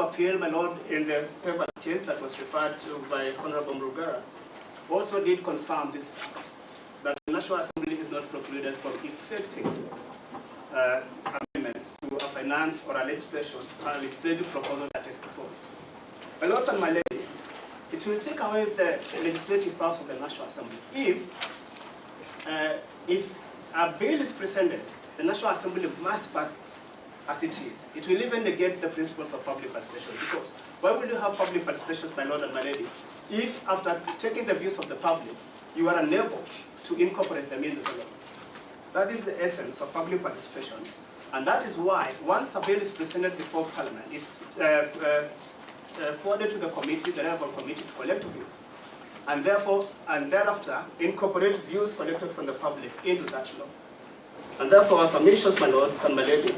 of Appeal, my lord, in the Evans case that was referred to by Honorable Mrugara, also did confirm this fact, that the National Assembly is not precluded from effecting amendments to a finance or a legislative proposal that is before it. My lords and my lady, it will take away the legislative powers of the National Assembly if a bill is presented, the National Assembly must pass it as it is. It will even negate the principles of public participation, because why would you have public participation, my lord and my lady, if after taking the views of the public, you are unable to incorporate them into the law? That is the essence of public participation, and that is why once a bill is presented before Parliament, it's forwarded to the committee, the relevant committee, to collect views, and thereafter incorporate views collected from the public into that law. And therefore, our submissions, my lords and my lady,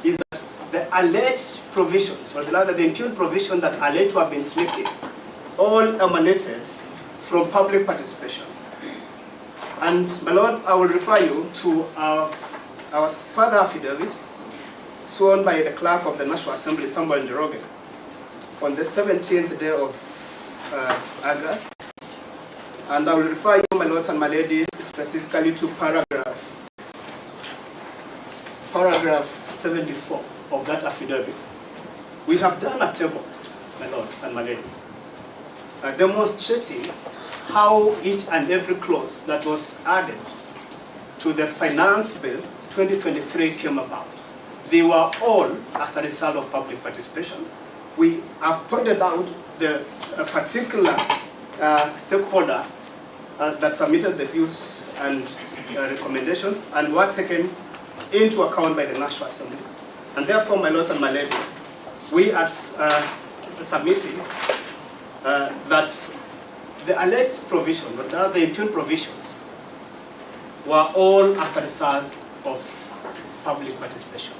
is that the alleged provisions, or rather the impugned provision that alleged to have been slipped in, all emanated from public participation. And my lord, I will refer you to our further affidavit sworn by the clerk of the National Assembly, Samuel Njoroge, on the 17th day of August. And I will refer you, my lords and my lady, specifically to paragraph 74 of that affidavit. We have done a table, my lords and my lady, demonstrating how each and every clause that was added to the Finance Bill 2023 came about. They were all as a result of public participation. We have pointed out the particular stakeholder that submitted the views and recommendations and were taken into account by the National Assembly. And therefore, my lords and my lady, we are submitting that the alleged provision, or the impugned provisions, were all as a result of public participation.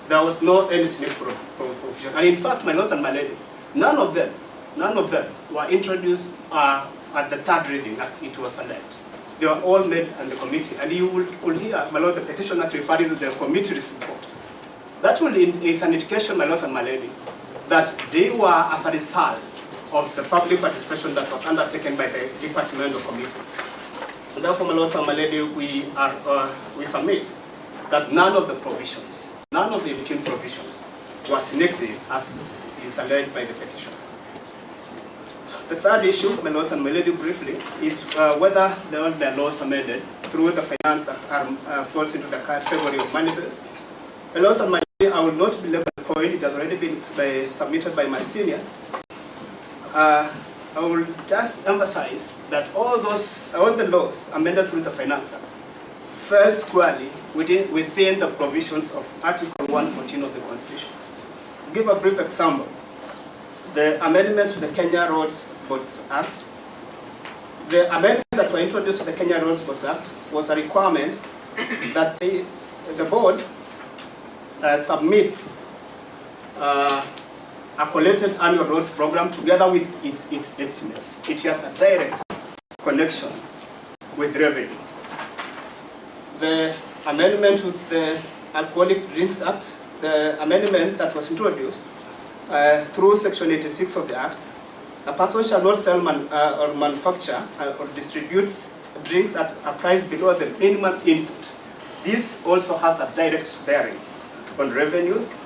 There was no any slip provision. And in fact, my lords and my lady, none of them were introduced at the third reading as it was alleged. They were all made in the committee. And you will hear, my lord, the petitioners referring to the committee's report. That is an indication, my lords and my lady, that they were as a result of the public participation that was undertaken by the departmental committee. And therefore, my lords and my lady, we submit that none of the provisions, none of the impugned provisions were selected as is alleged by the petitioners. The third issue, my lords and my lady, briefly, is whether the laws amended through the Finance Act falls into the category of money bills. My lords and my lady, I will not belabor the point. It has already been submitted by my seniors. I will just emphasize that all the laws amended through the Finance Act fell squarely within the provisions of Article 114 of the Constitution. To give a brief example, the amendments to the Kenya Roads Boards Act, the amendments that were introduced to the Kenya Roads Boards Act was a requirement that the board submits a collected annual roads program together with its estimates. It has a direct connection with revenue. The amendment to the Alcoholic Drinks Act, the amendment that was introduced through Section 86 of the Act, a person shall not sell or manufacture or distribute drinks at a price below the minimum input. This also has a direct bearing on revenues.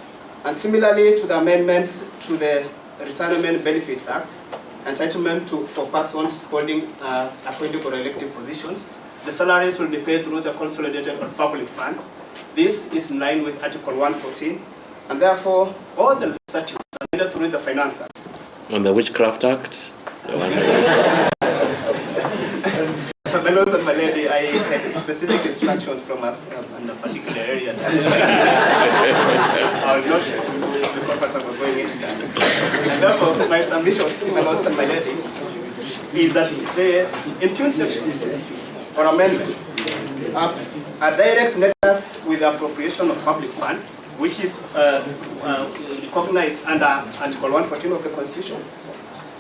And similarly to the amendments to the Retirement Benefits Act, entitlement for persons holding appointed or elective positions, the salaries will be paid through the consolidated or public funds. This is in line with Article 114, and therefore all the statutes amended through the Finance Act. And the Witchcraft Act? My lords and my lady, I had specific instructions from us in a particular area. I will not be comfortable going into that. And therefore, my submissions, my lords and my lady, is that the impugned sections or amendments have a direct nexus with the appropriation of public funds, which is recognized under Article 114 of the Constitution,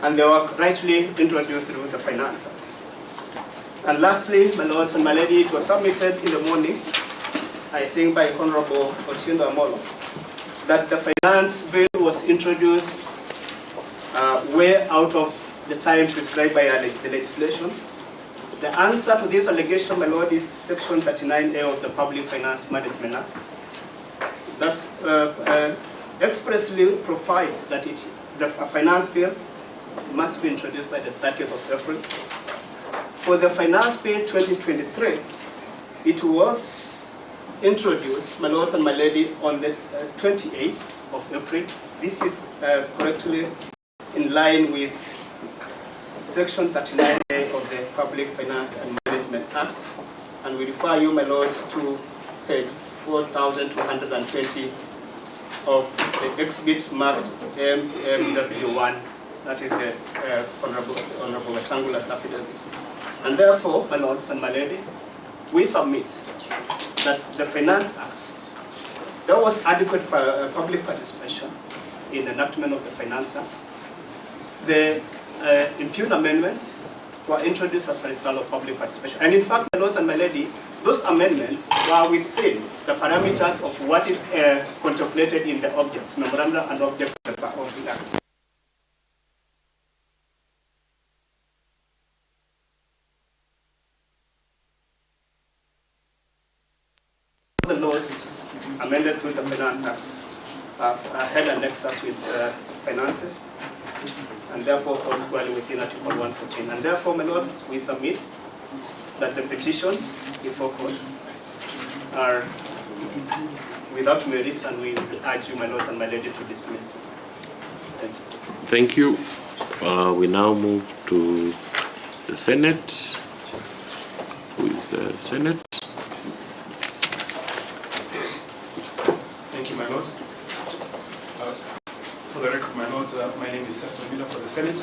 and they were rightly introduced through the Finance Act. And lastly, my lords and my lady, it was submitted in the morning, I think by Honorable Ochindo Amolo, that the finance bill was introduced way out of the time prescribed by the legislation. The answer to this allegation, my lord, is Section 39A of the Public Finance Management Act. That expressly provides that the finance bill must be introduced by the 30th of April. For the finance bill 2023, it was introduced, my lords and my lady, on the 28th of April. This is correctly in line with Section 39A of the Public Finance and Management Act, and we refer you, my lords, to page 4220 of the exhibit marked MW1, that is the Honorable Wetangula's affidavit. And therefore, my lords and my lady, we submit that the Finance Act, there was adequate public participation in the enactment of the Finance Act. The impugned amendments were introduced as a result of public participation. And in fact, my lords and my lady, those amendments were within the parameters of what is contemplated in the objects, memoranda and objects of the Act. The laws amended through the Finance Act had a nexus with finances, and therefore falls squarely within Article 114. And therefore, my lord, we submit that the petitions before court are without merit, and we urge you, my lords and my lady, to dismiss them. Thank you. Thank you. We now move to the Senate. Who is the Senate? Thank you, my lord. For the record, my lords, my name is Cecil Miller for the Senate.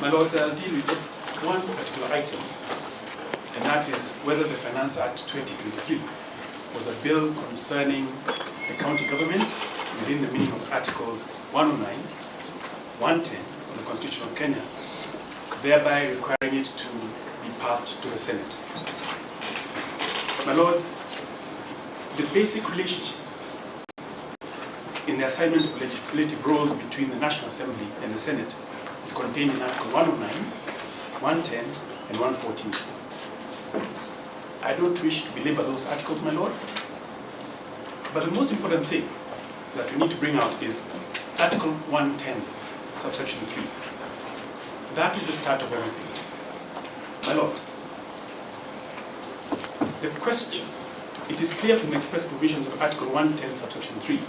My lords, I'll deal with just one particular item, and that is whether the Finance Act 2023 was a bill concerning the county governments within the meaning of Articles 109, 110 of the Constitution of Kenya, thereby requiring it to be passed to the Senate. My lords, the basic relationship in the assignment of legislative roles between the National Assembly and the Senate is contained in Article 109, 110, and 114. I don't wish to belabor those articles, my lord, but the most important thing that we need to bring out is Article 110, subsection 3. That is the start of everything. My lord, the question, it is clear from the express provisions of Article 110, subsection 3,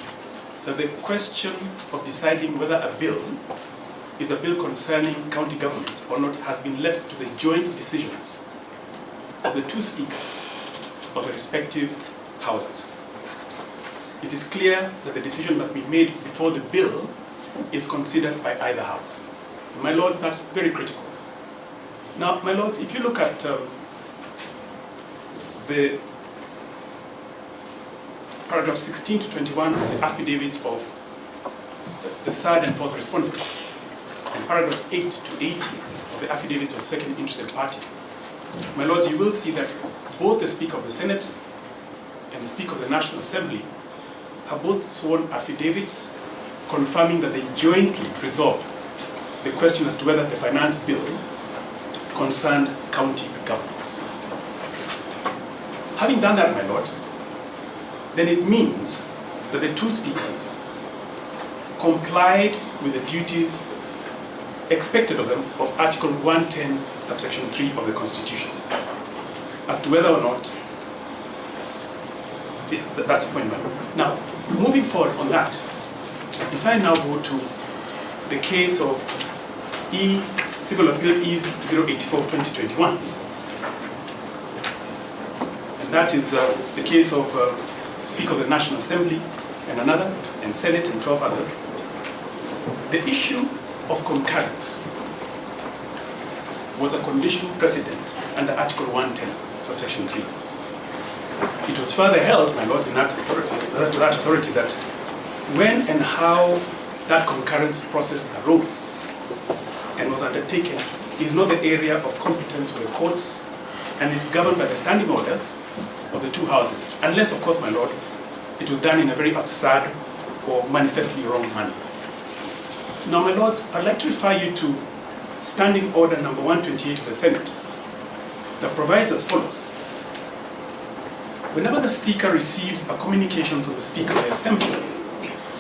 that the question of deciding whether a bill is a bill concerning county government or not has been left to the joint decisions of the two speakers of the respective houses. It is clear that the decision must be made before the bill is considered by either house. My lords, that's very critical. Now, my lords, if you look at the paragraph 16 to 21 of the affidavits of the third and fourth respondent, and paragraphs 8 to 18 of the affidavits of the second interested party, my lords, you will see that both the Speaker of the Senate and the Speaker of the National Assembly have both sworn affidavits confirming that they jointly resolved the question as to whether the finance bill concerned county governments. Having done that, my lord, then it means that the two speakers complied with the duties expected of them of Article 110, subsection 3 of the Constitution, as to whether or not, that's the point, my lord. Now, moving forward on that, if I now go to the case of Civil Appeal E-084-2021, and that is the case of Speaker of the National Assembly and another, and Senate and 12 others, the issue of concurrence was a condition precedent under Article 110, subsection 3. It was further held, my lords, in that authority that when and how that concurrence process arose and was undertaken is not the area of competence of the courts and is governed by the standing orders of the two houses, unless, of course, my lord, it was done in a very absurd or manifestly wrong manner. Now, my lords, I'd like to refer you to Standing Order number 128 of the Senate that provides as follows. Whenever the Speaker receives a communication from the Speaker of the Assembly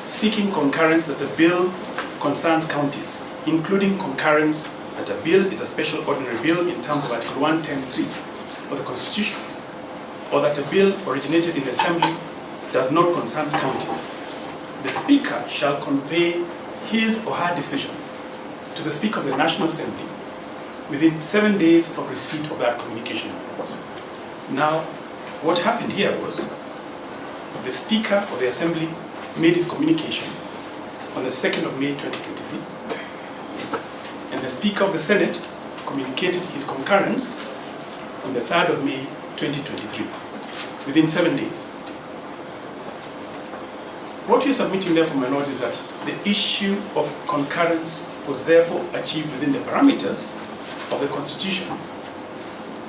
seeking concurrence that a bill concerns counties, including concurrence that a bill is a special ordinary bill in terms of Article 110(3) of the Constitution, or that a bill originated in the Assembly does not concern counties, the Speaker shall convey his or her decision to the Speaker of the National Assembly within 7 days of receipt of that communication. Now, what happened here was the Speaker of the Assembly made his communication on the 2nd of May 2023, and the Speaker of the Senate communicated his concurrence on the 3rd of May 2023, within 7 days. What we're submitting there, my lords, is that the issue of concurrence was therefore achieved within the parameters of the Constitution,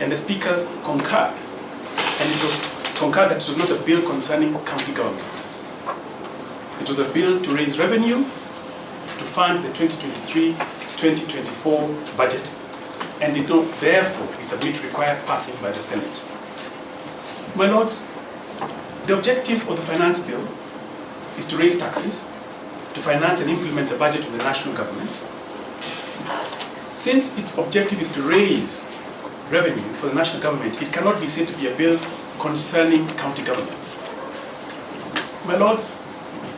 and the speakers concurred, and it was concurred that it was not a bill concerning county governments. It was a bill to raise revenue to fund the 2023-2024 budget, and did not therefore, we submit, require passing by the Senate. My lords, the objective of the finance bill is to raise taxes, to finance and implement the budget of the national government. Since its objective is to raise revenue for the national government, it cannot be said to be a bill concerning county governments. My lords,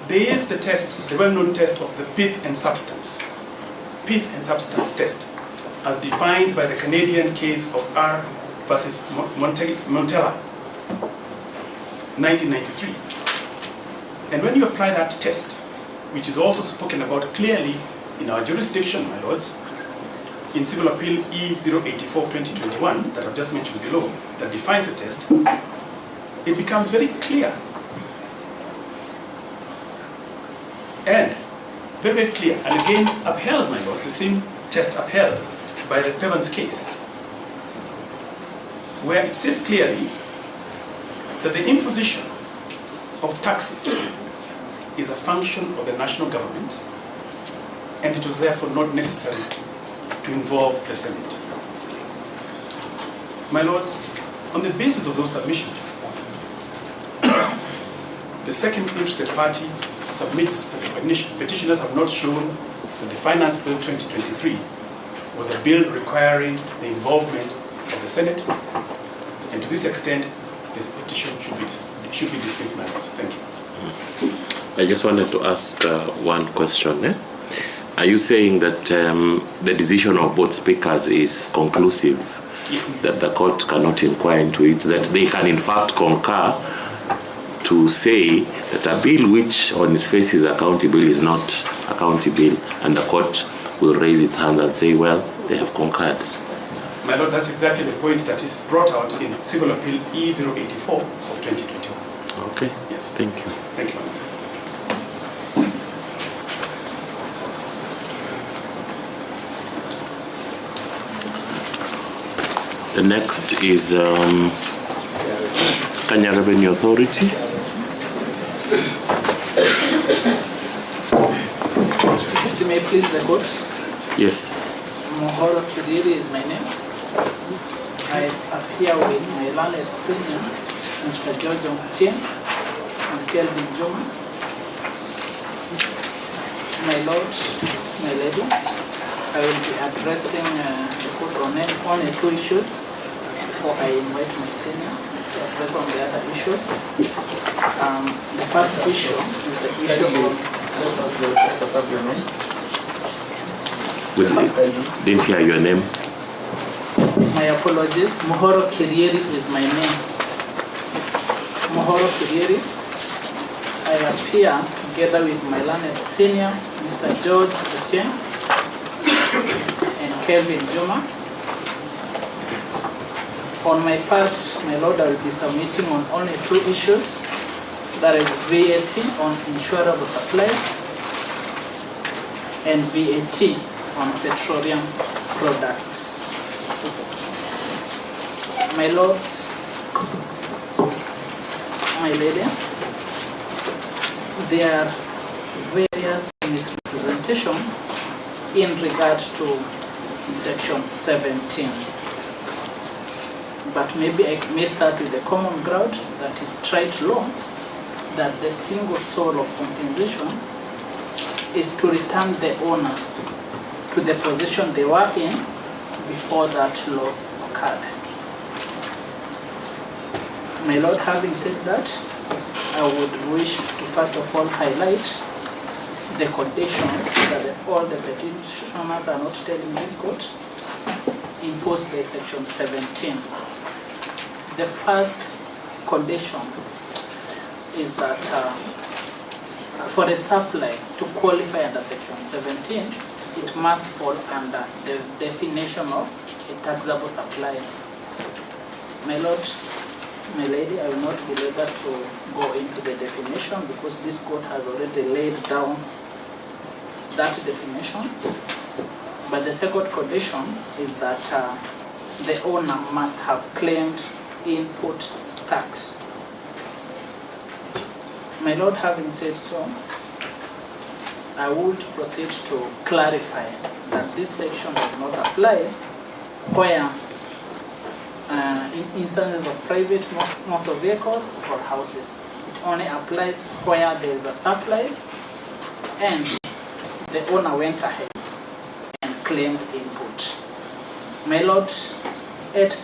there is the test, the well-known test of the pith and substance test, as defined by the Canadian case of R versus Montella, 1993. And when you apply that test, which is also spoken about clearly in our jurisdiction, my lords, in Civil Appeal E084 2021, that I've just mentioned below, that defines the test, it becomes very clear. And very, very clear, and again upheld, my lords, the same test upheld by the Pevans case, where it says clearly that the imposition of taxes is a function of the national government, and it was therefore not necessary to involve the Senate. My lords, on the basis of those submissions, the second interested party submits that the petitioners have not shown that the Finance Bill 2023 was a bill requiring the involvement of the Senate, and to this extent, this petition should be dismissed, my lords. Thank you. I just wanted to ask one question. Are you saying that the decision of both speakers is conclusive? Yes. That the court cannot inquire into it, that they can in fact concur to say that a bill which on its face is a county bill is not a county bill, and the court will raise its hand and say, well, they have concurred? My lord, that's exactly the point that is brought out in Civil Appeal E084 of 2021. Okay. Yes. Thank you. Thank you. The next is Kenya Revenue Authority. May I please the court? Yes. Mohoro Kiriri is my name. I appear with my learned senior, Mr. George Ochieng and Kelvin Joma. My lord, my lady, I will be addressing the court on only two issues before I invite my senior to address on the other issues. The first issue is the issue of Didn't hear your name. My apologies. Mohoro Kirieri is my name. Mohoro Kirieri. I appear together with my learned senior, Mr. George Ochieng and Kelvin Juma. On my part, my lord, I will be submitting on only two issues. That is VAT on insurable supplies and VAT on petroleum products. My lords, my lady, there are various misrepresentations in regard to section 17. But maybe I may start with the common ground that it's trade law that the single source of compensation is to return the owner to the position they were in before that loss occurred. My Lord, having said that, I would wish to first of all highlight the conditions that all the petitioners are not telling this court imposed by section 17. The first condition is that for a supply to qualify under section 17, it must fall under the definition of a taxable supply. My lords, my lady, I will not be able to go into the definition because this court has already laid down that definition. But the second condition is that the owner must have claimed input tax. My Lord, having said so, I would proceed to clarify that this section does not apply where in instances of private motor vehicles or houses. It only applies where there is a supply and the owner went ahead and claimed input. My Lord, at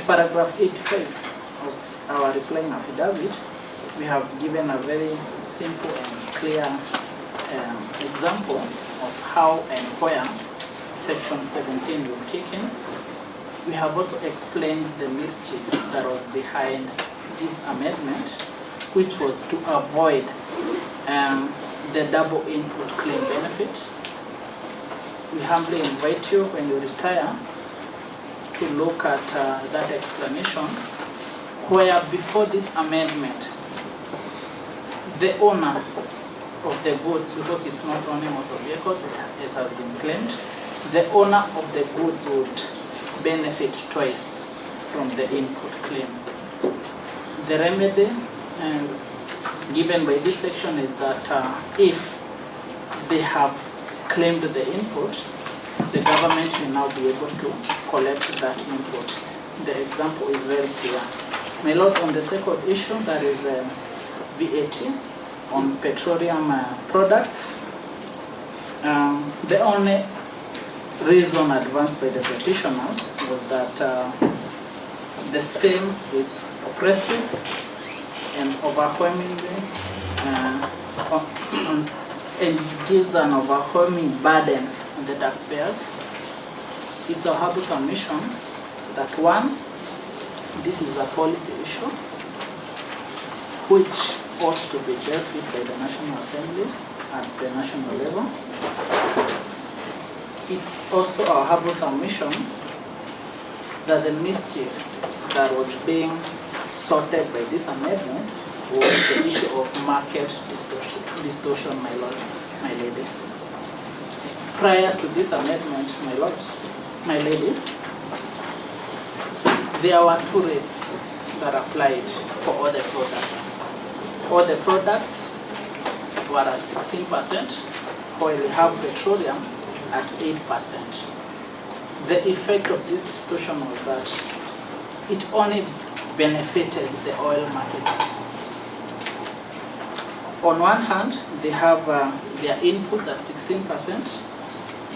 paragraph 85 of our replying affidavit, we have given a very simple and clear example of how and where section 17 will kick in. We have also explained the mischief that was behind this amendment, which was to avoid the double input claim benefit. We humbly invite you, when you retire, to look at that explanation, where before this amendment, the owner of the goods, because it's not only motor vehicles, it has been claimed, the owner of the goods would benefit twice from the input claim. The remedy given by this section is that if they have claimed the input, the government will now be able to collect that input. The example is very clear. My Lord, on the second issue, that is VAT on petroleum products, the only reason advanced by the petitioners was that the same is oppressive and overwhelmingly and gives an overwhelming burden on the taxpayers. It's a humble submission that one, this is a policy issue which ought to be dealt with by the National Assembly at the national level. It's also a humble submission that the mischief that was being sorted by this amendment was the issue of market distortion, my Lord, my lady. Prior to this amendment, my Lord, my lady, there were two rates that applied for all the products. All the products were at 16%, while we have petroleum at 8%. The effect of this distortion was that it only benefited the oil marketers. On one hand, they have their inputs at 16%,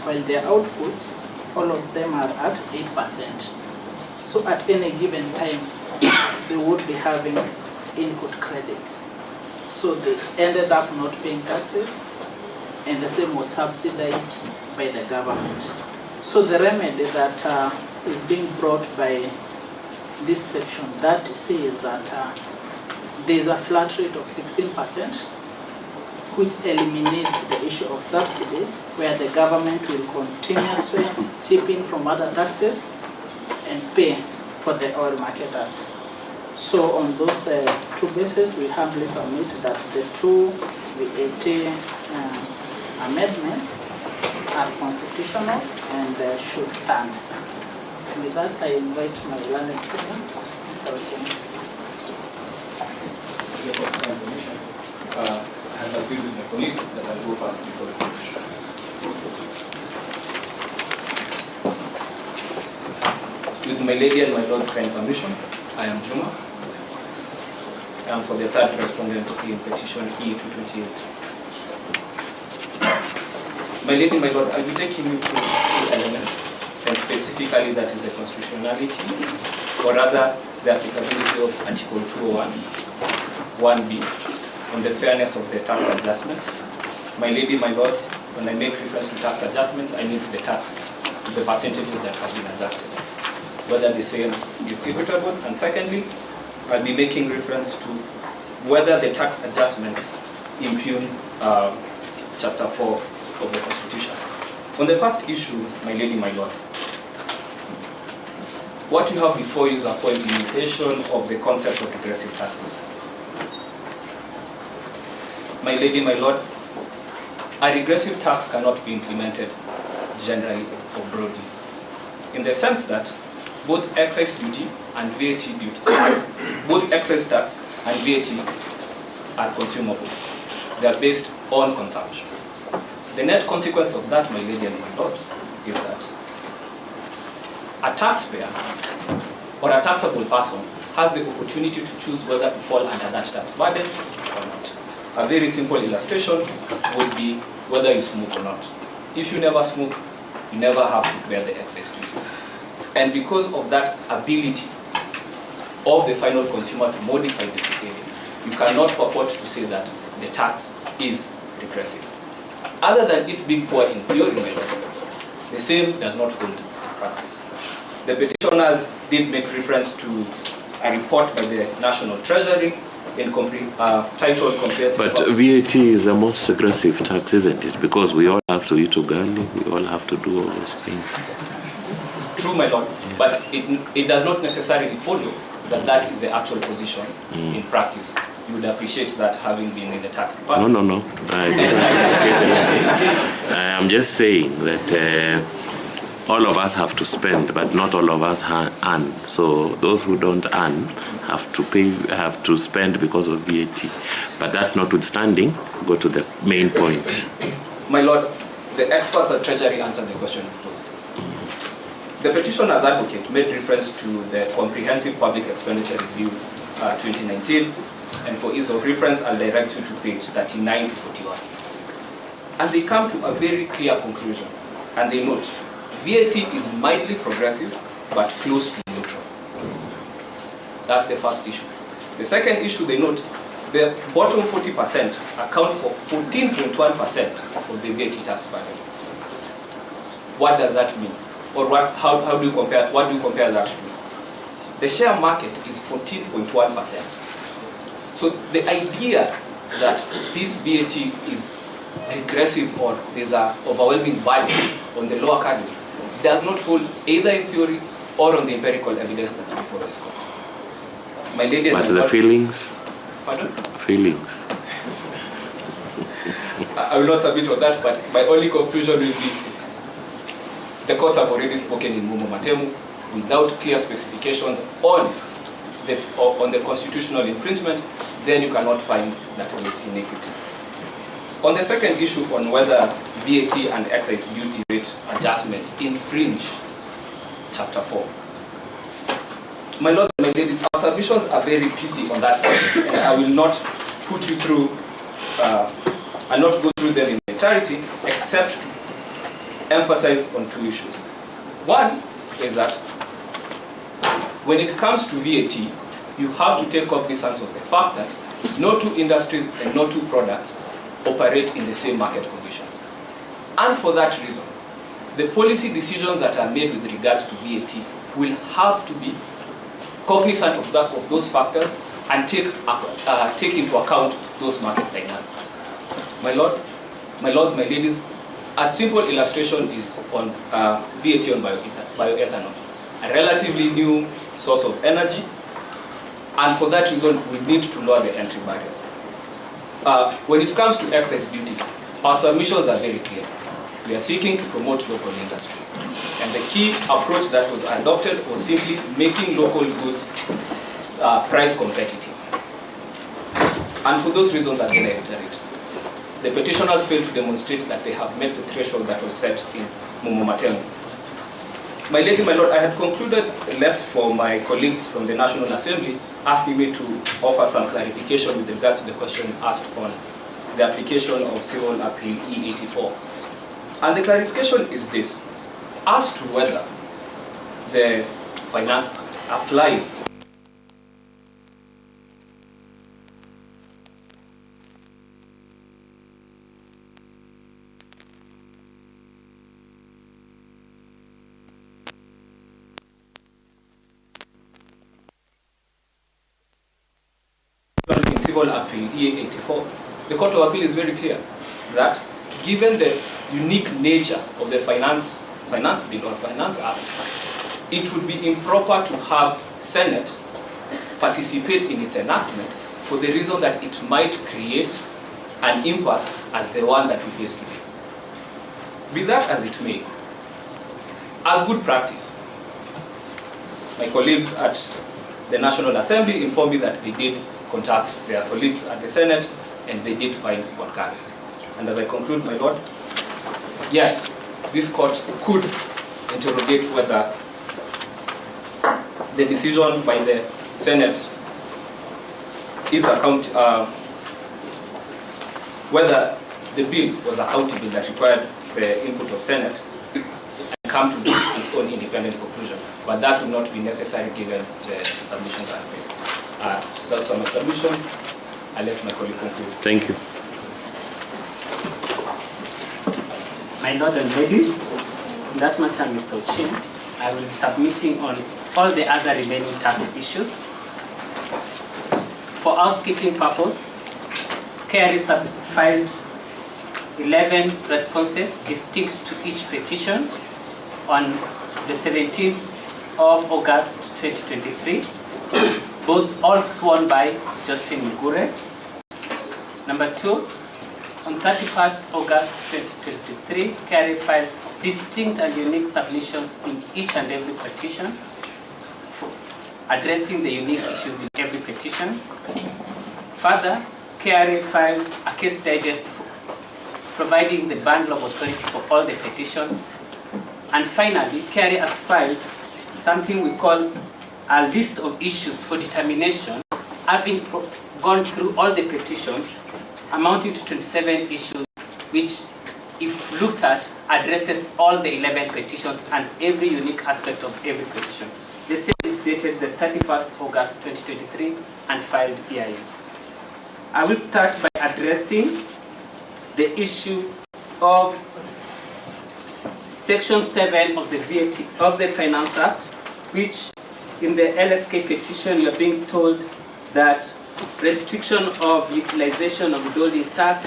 while their outputs, all of them are at 8%. So at any given time, they would be having input credits. So they ended up not paying taxes, and the same was subsidized by the government. So the remedy that is being brought by this section 30C is that there is a flat rate of 16%, which eliminates the issue of subsidy, where the government will continuously chip in from other taxes and pay for the oil marketers. So on those two bases, we humbly submit that the two VAT amendments are constitutional and should stand. With that, I invite my learned senior, Mr. Otieno. The first information have agreed with my colleague that I'll go first before the conclusion. With my lady and my lord's kind permission, I am Juma. I am for the third respondent in petition E228. My lady, my lord, I'll be taking you through two elements, and specifically that is the constitutionality, or rather the applicability of Article 201, 1B, on the fairness of the tax adjustments. My lady, my lords, when I make reference to tax adjustments, I mean to the tax, to the percentages that have been adjusted, whether the same is equitable, and secondly, I'll be making reference to whether the tax adjustments impugn Chapter 4 of the Constitution. On the first issue, my lady, my lord, what you have before you is a implementation of the concept of regressive taxes. My lady, my lord, a regressive tax cannot be implemented generally or broadly, in the sense that both excise duty and VAT duty, both excise tax and VAT are consumables. They are based on consumption. The net consequence of that, my lady and my lords, is that a taxpayer or a taxable person has the opportunity to choose whether to fall under that tax burden or not. A very simple illustration would be whether you smoke or not. If you never smoke, you never have to bear the excise duty. And because of that ability of the final consumer to modify the behavior, you cannot purport to say that the tax is regressive. Other than it being poor in theory, my lord, the same does not hold in practice. The petitioners did make reference to a report by the National Treasury titled Compares. But VAT is the most aggressive tax, isn't it? Because we all have to eat ugali, we all have to do all those things. True, my lord, but it does not necessarily follow that that is the actual position in practice. You would appreciate that, having been in the tax department. No. I am just saying that all of us have to spend, but not all of us earn. So those who don't earn have to spend because of VAT. But that notwithstanding, go to the main point. My lord, the experts at Treasury answered the question you've posed. The petitioner's advocate made reference to the Comprehensive Public Expenditure Review 2019, and for ease of reference, I'll direct you to page 39 to 41. And they come to a very clear conclusion, and they note, VAT is mildly progressive, but close to neutral. That's the first issue. The second issue, they note, the bottom 40% account for 14.1% of the VAT tax burden. What does that mean? Or how do you compare? What do you compare that to? The share market is 14.1%. So the idea that this VAT is regressive or there's an overwhelming burden on the lower cadres does not hold either in theory or on the empirical evidence that's before this court. My lady, but the feelings? Pardon? Feelings. I will not submit on that, but my only conclusion will be the courts have already spoken in Mumo Matemu without clear specifications on the constitutional infringement. Then you cannot find that there is inequity. On the second issue on whether VAT and excise duty rate adjustments infringe Chapter 4. My lords and my ladies, our submissions are very pithy on that side, and I will not put you through, and not go through them in entirety, except to emphasize on two issues. One is that when it comes to VAT, you have to take cognizance of the fact that no two industries and no two products operate in the same market conditions. And for that reason, the policy decisions that are made with regards to VAT will have to be cognizant of those factors and take into account those market dynamics. My lords, my ladies, a simple illustration is on VAT on bioethanol, a relatively new source of energy, and for that reason, we need to lower the entry barriers. When it comes to excise duty, our submissions are very clear. We are seeking to promote local industry. And the key approach that was adopted was simply making local goods price competitive. And for those reasons, again, I reiterate, the petitioners failed to demonstrate that they have met the threshold that was set in Mumo Matemu. My lady, my lord, I had concluded less for my colleagues from the National Assembly asking me to offer some clarification with regards to the question asked on the application of Civil Appeal E84. And the clarification is this: as to whether the Finance Act applies in Civil Appeal E84, the Court of Appeal is very clear that given the unique nature of the Finance Bill or Finance Act, it would be improper to have Senate participate in its enactment for the reason that it might create an impasse as the one that we face today. Be that as it may, as good practice, my colleagues at the National Assembly informed me that they did contact their colleagues at the Senate and they did find concurrence. And as I conclude, my lord, yes, this court could interrogate whether the decision by the Senate is whether the bill was accountable that required the input of Senate and come to its own independent conclusion. But that would not be necessary given the submissions I have made. That's all my submissions. I'll let my colleague conclude. Thank you. My lord and ladies, in that matter, Mr. Ochin, I will be submitting on all the other remaining tax issues. For housekeeping purpose, KRA filed 11 responses distinct to each petition on the 17th of August 2023, all sworn by Josephine Mugure. Number 2, on 31st August 2023, KRA filed distinct and unique submissions in each and every petition, addressing the unique issues in every petition. Further, KRA filed a case digest providing the bundle of authority for all the petitions. And finally, KRA has filed something we call a list of issues for determination, having gone through all the petitions, amounting to 27 issues, which, if looked at, addresses all the 11 petitions and every unique aspect of every petition. The same is dated the 31st August 2023 and filed EIA. I will start by addressing the issue of Section 7 of the VAT of the Finance Act, which in the LSK petition you're being told that restriction of utilization of withholding tax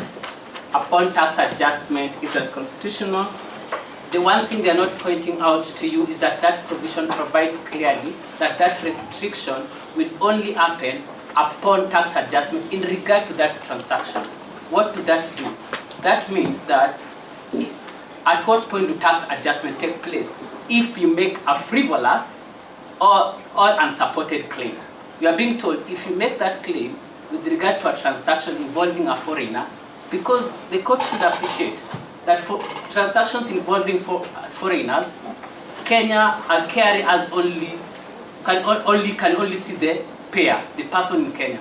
upon tax adjustment is unconstitutional. The one thing they're not pointing out to you is that that provision provides clearly that that restriction will only happen upon tax adjustment in regard to that transaction. What does that do? That means that at what point do tax adjustment take place? If you make a frivolous or unsupported claim. You are being told if you make that claim with regard to a transaction involving a foreigner, because the court should appreciate that for transactions involving foreigners, Kenya and KRA can only see the payer, the person in Kenya.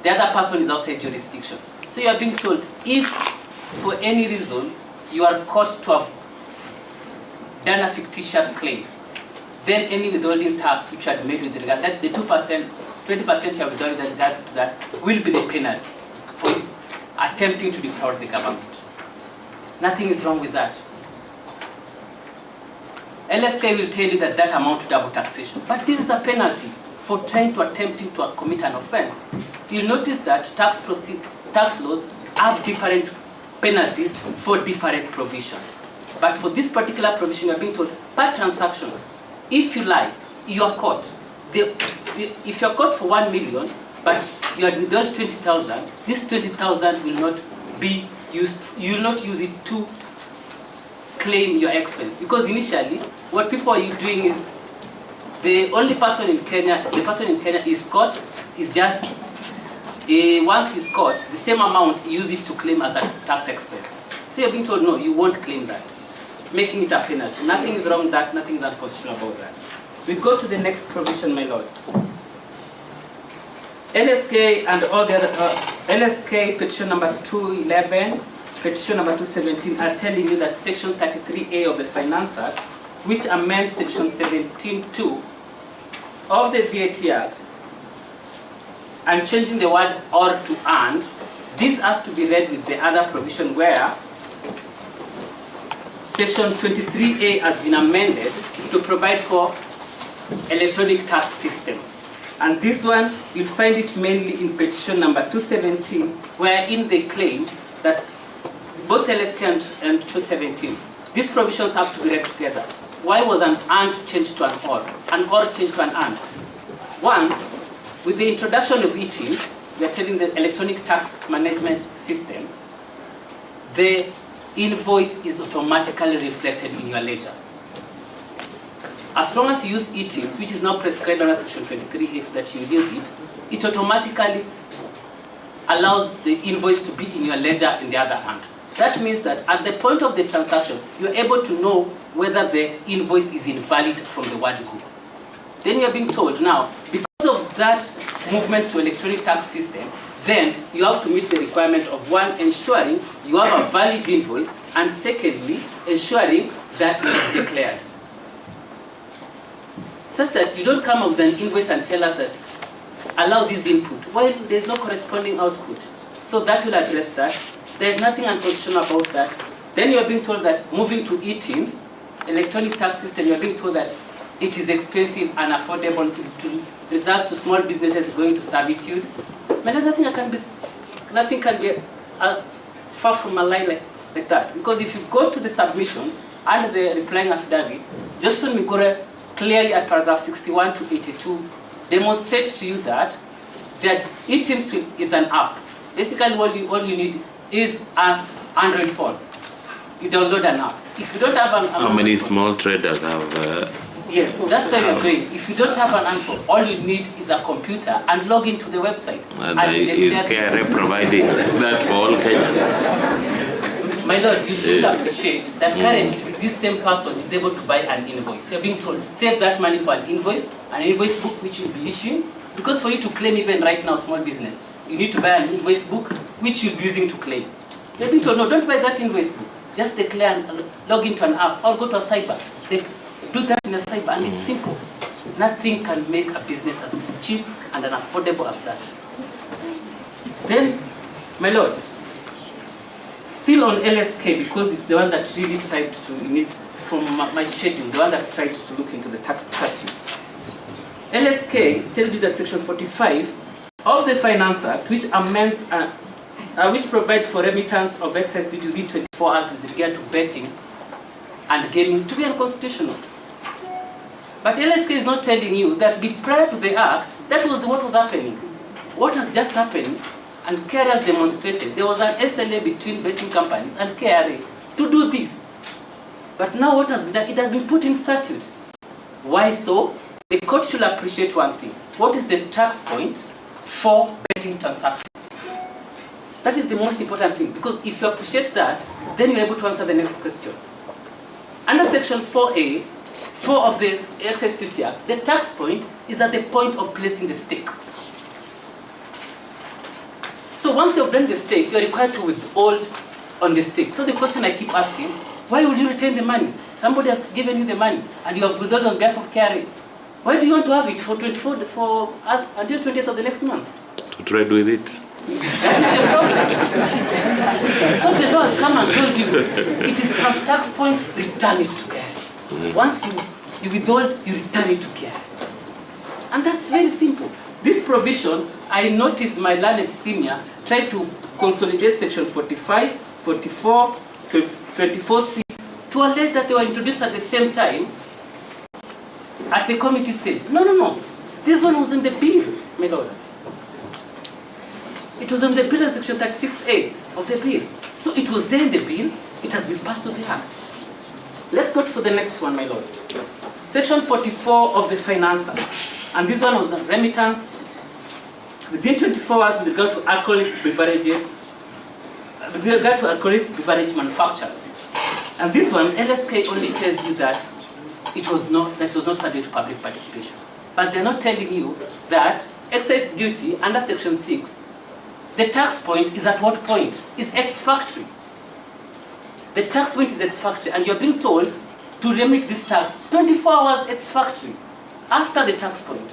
The other person is outside jurisdiction. So you are being told if for any reason you are caught to have done a fictitious claim, then any withholding tax which you had made with regard that the 2%, 20% you have withholding that will be the penalty for attempting to defraud the government. Nothing is wrong with that. LSK will tell you that that amount to double taxation, but this is a penalty for attempting to commit an offense. You'll notice that tax laws have different penalties for different provisions. But for this particular provision, you are being told per transaction, if you lie, you are caught. If you are caught for 1 million, but you are withheld 20,000, this 20,000 will not be used. You will not use it to claim your expense, because initially, what people are doing is the only person in Kenya, the person in Kenya is caught is just once he's caught, the same amount he uses to claim as a tax expense. So you're being told, no, you won't claim that, making it a penalty. Nothing is wrong with that, nothing is unconstitutional about that. We go to the next provision, my lord. LSK and all the other, LSK petition number 211, petition number 217 are telling you that section 33A of the Finance Act, which amends section 17.2 of the VAT Act, and changing the word or to and, this has to be read with the other provision where section 23A has been amended to provide for electronic tax system. And this one, you'll find it mainly in petition number 217, wherein they claim that both LSK and 217, these provisions have to be read together. Why was an and changed to an or changed to an and? One, with the introduction of ETIMS, we are telling the electronic tax management system, the invoice is automatically reflected in your ledgers. As long as you use ETIMS, which is now prescribed under section 23, if that you use it, it automatically allows the invoice to be in your ledger in the other hand. That means that at the point of the transaction, you're able to know whether the invoice is invalid from the word go. Then you're being told now, because of that movement to electronic tax system, then you have to meet the requirement of one, ensuring you have a valid invoice, and secondly, ensuring that it is declared. Such that you don't come up with an invoice and tell us that allow this input, while there's no corresponding output. So that will address that. There's nothing unconstitutional about that. Then you're being told that moving to ETIMS, electronic tax system, you're being told that it is expensive and affordable to results to small businesses going to servitude. But there's nothing can be far from a lie like that. Because if you go to the submission and the replying affidavit, Johnson Migore clearly at paragraph 61 to 82 demonstrates to you that ETIMS is an app. Basically all you need is an Android phone. You download an app. If you don't have an How many small traders have... Yes, that's where you're going. If you don't have an Android, all you need is a computer and log into the website. And is KRA providing that for all Kenyans? My lord, you should appreciate that currently this same person is able to buy an invoice. You're being told, save that money for an invoice book which you'll be issuing. Because for you to claim even right now small business, you need to buy an invoice book which you'll be using to claim. You're being told, no, don't buy that invoice book. Just declare and log into an app or go to a cyber. They do that in a cyber and it's simple. Nothing can make a business as cheap and as affordable as that. Then, my lord, still on LSK, because it's the one that really tried to, from my schedule, the one that tried to look into the tax statute. LSK tells you that section 45 of the Finance Act, which amends, which provides for remittance of excess duty within 24 hours with regard to betting and gaming, to be unconstitutional. But LSK is not telling you that prior to the Act, that was what was happening. What has just happened, and KRA has demonstrated, there was an SLA between betting companies and KRA to do this. But now what has been done, it has been put in statute. Why so? The court should appreciate one thing. What is the tax point for betting transactions? That is the most important thing, because if you appreciate that, then you're able to answer the next question. Under section 4A, 4 of the Excess Duty Act, the tax point is at the point of placing the stake. So once you've done the stake, you're required to withhold on the stake. So the question I keep asking, why would you retain the money? Somebody has given you the money and you have withheld on behalf of KRA. Why do you want to have it for until 20th of the next month? To trade with it. That is the problem. So the law has come and told you, it is as tax point, return it to KRA. Once you withhold, you return it to KRA. And that's very simple. This provision, I noticed my learned senior tried to consolidate section 45, 44, 24C to allege that they were introduced at the same time at the committee stage. No. This one was in the bill, my lord. It was on the bill in section 36A of the bill. So it was there in the bill, it has been passed to the Act. Let's go for the next one, my lord. Section 44 of the Finance Act. And this one was the remittance within 24 hours with regard to alcoholic beverages, with regard to alcoholic beverage manufacturers. And this one, LSK only tells you that it was not subject to public participation. But they're not telling you that excise duty under Section 6, the tax point is at what point? Is ex-factory. The tax point is ex-factory, and you're being told to remit this tax 24 hours ex-factory after the tax point.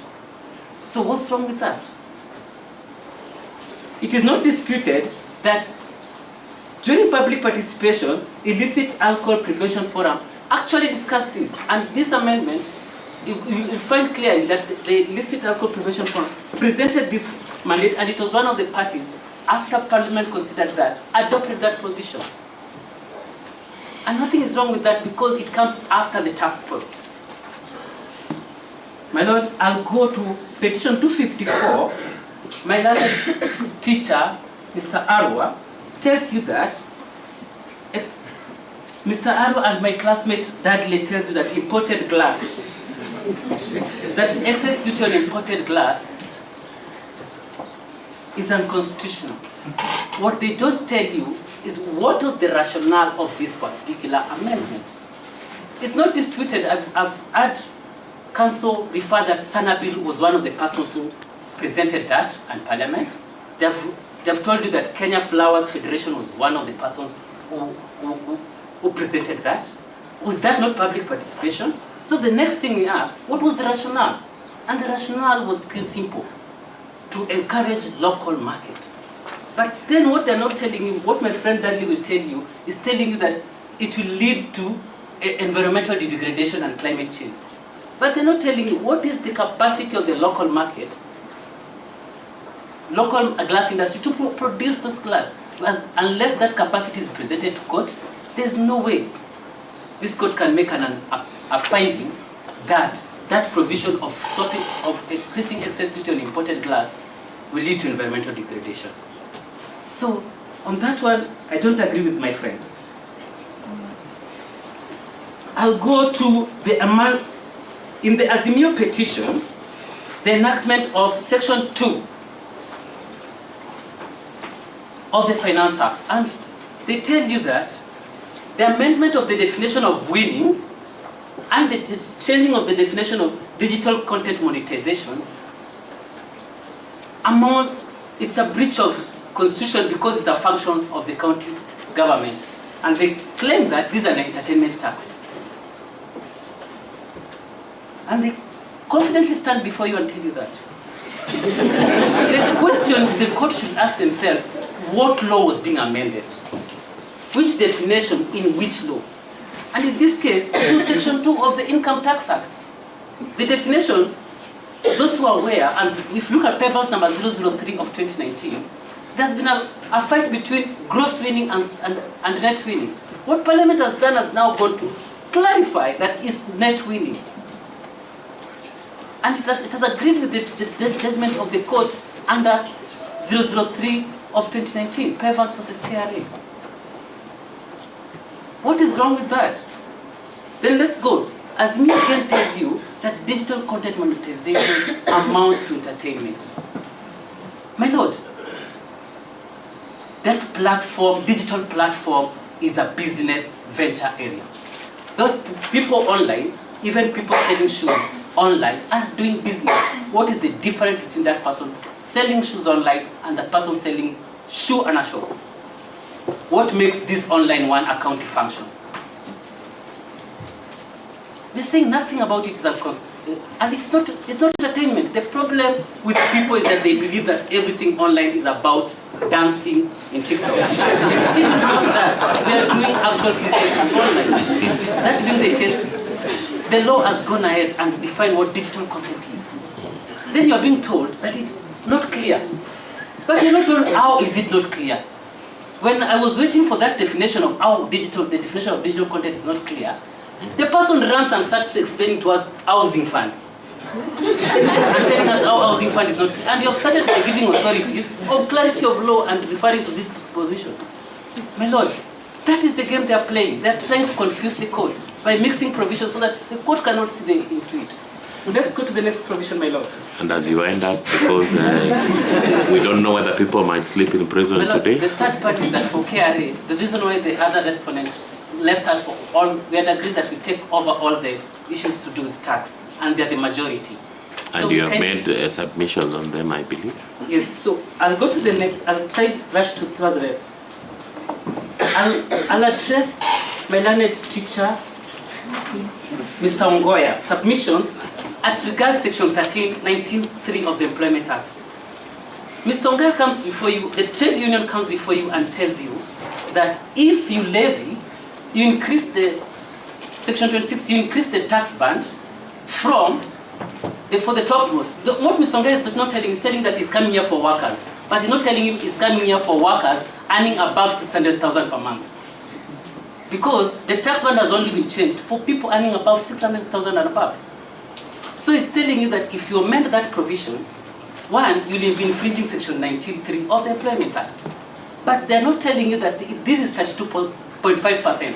So what's wrong with that? It is not disputed that during public participation, illicit alcohol prevention forum actually discussed this, and this amendment, you find clearly that the illicit alcohol prevention forum presented this mandate, and it was one of the parties, after Parliament considered that, adopted that position. And nothing is wrong with that because it comes after the tax point. My Lord, I'll go to petition 254. My learned teacher, Mr. Arwa, tells you that Mr. Arwa and my classmate Dudley tells you that imported glass, that excess duty on imported glass is unconstitutional. What they don't tell you is what was the rationale of this particular amendment. It's not disputed. I've had council refer that Sanabil was one of the persons who presented that in Parliament. They've told you that Kenya Flowers Federation was one of the persons who presented that. Was that not public participation? So the next thing we asked, what was the rationale? And the rationale was pretty simple, to encourage local market. But then what they're not telling you, what my friend Dudley will tell you, is telling you that it will lead to environmental degradation and climate change. But they're not telling you what is the capacity of the local market, local glass industry to produce this glass. And unless that capacity is presented to court, there's no way this court can make a finding that that provision of stopping, of increasing excess duty on imported glass will lead to environmental degradation. So on that one, I don't agree with my friend. I'll go to in the Azimio petition, the enactment of Section 2 of the Finance Act. And they tell you that the amendment of the definition of winnings and the changing of the definition of digital content monetization, it's a breach of constitution because it's a function of the county government. And they claim that this is an entertainment tax. And they confidently stand before you and tell you that. The question the court should ask themselves, what law was being amended? Which definition in which law? And in this case, it was Section 2 of the Income Tax Act. The definition, those who are aware, and if you look at papers number 003 of 2019, there's been a fight between gross winning and net winning. What Parliament has done has now gone to clarify that it's net winning. And it has agreed with the judgment of the court under 003 of 2019, Pevans versus KRA. What is wrong with that? Then let's go. Azimio again tells you that digital content monetization amounts to entertainment. My Lord, that platform, digital platform, is a business venture area. Those people online, even people selling shoes online, are doing business. What is the difference between that person selling shoes online and the person selling shoe and a shop? What makes this online one a county function? We're saying nothing about it is unconscious. And it's not entertainment. The problem with people is that they believe that everything online is about dancing in TikTok. It is not that. We are doing actual business online. That being the case, the law has gone ahead and defined what digital content is. Then you are being told that it's not clear. But you're not told how is it not clear. When I was waiting for that definition of how the definition of digital content is not clear, the person runs and starts explaining to us housing fund. And telling us how housing fund is not clear. And you have started by giving authorities of clarity of law and referring to these positions. My Lord, that is the game they are playing. They are trying to confuse the court by mixing provisions so that the court cannot see into it. Let's go to the next provision, my lord. And as you end up, because we don't know whether people might sleep in prison My lord, today. the third part is that for KRA, the reason why the other respondent left us for all, we had agreed that we take over all the issues to do with tax, and they're the majority. And So you we have can- made submissions on them, I believe. Yes, so I'll go to the next, I'll try rush to through the rest. I'll address my learned teacher, Mr. Ongoya, submissions at regards section 19(3) of the Employment Act. Mr. Ongoya comes before you, the trade union comes before you and tells you that if you levy, you increase the, section 26, you increase the tax band from for the topmost. What Mr. Ongoya is not telling, he's telling that he's coming here for workers. But he's not telling you he's coming here for workers earning above 600,000 per month. Because the tax band has only been changed for people earning above 600,000 and above. So he's telling you that if you amend that provision, one, you'll be infringing section 19(3) of the Employment Act. But they're not telling you that this is 32.5%.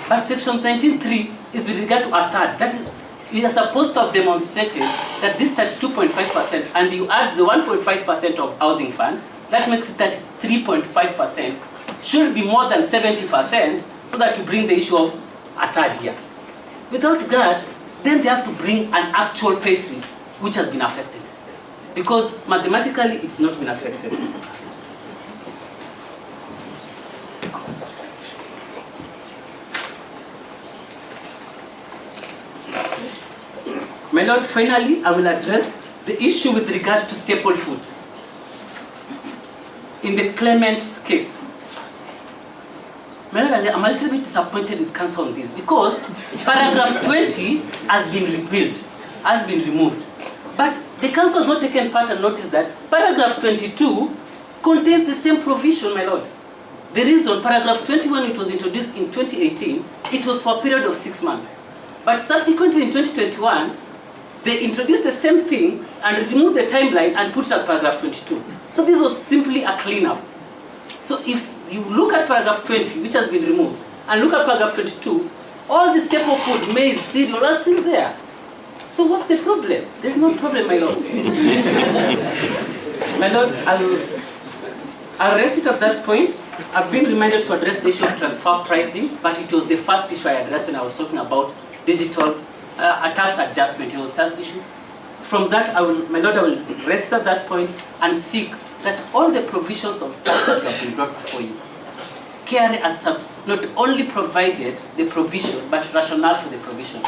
But section 19(3) is with regard to a third. That is, you are supposed to have demonstrated that this 32.5%, and you add the 1.5% of housing fund, that makes it 33.5%, should be more than 70%, so that you bring the issue of a third year. Without that, then they have to bring an actual pay slip which has been affected. Because mathematically, it's not been affected. My lord, finally, I will address the issue with regard to staple food. In the Clement case, my lord, I'm a little bit disappointed with counsel on this because paragraph 20 has been repealed, has been removed. But the council has not taken part and noticed that paragraph 22 contains the same provision, my lord. The reason paragraph 21, it was introduced in 2018, it was for a period of 6 months. But subsequently in 2021, they introduced the same thing and removed the timeline and put it at paragraph 22. So this was simply a cleanup. So if you look at paragraph 20, which has been removed, and look at paragraph 22, all the staple food, maize, cereal are still there. So what's the problem? There's no problem, my lord. My lord, I'll rest it at that point. I've been reminded to address the issue of transfer pricing, but it was the first issue I addressed when I was talking about digital tax adjustment. It was tax issue. From that, my lord, I will rest at that point and seek that all the provisions of tax that have been brought before you, KRA has not only provided the provision, but rationale for the provision.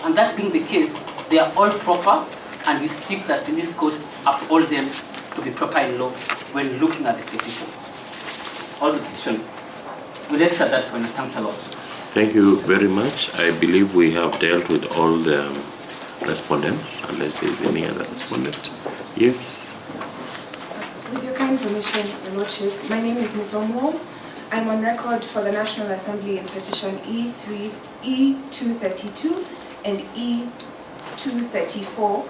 And that being the case, they are all proper, and we seek that in this code uphold them to be proper in law when looking at the petition. All the petition. We rest at that point. Thanks a lot. Thank you very much. I believe we have dealt with all the respondents, unless there is any other respondent. Yes. With your kind permission, Your Lordship, my name is Ms. Omo. I'm on record for the National Assembly in petition E232 and E234.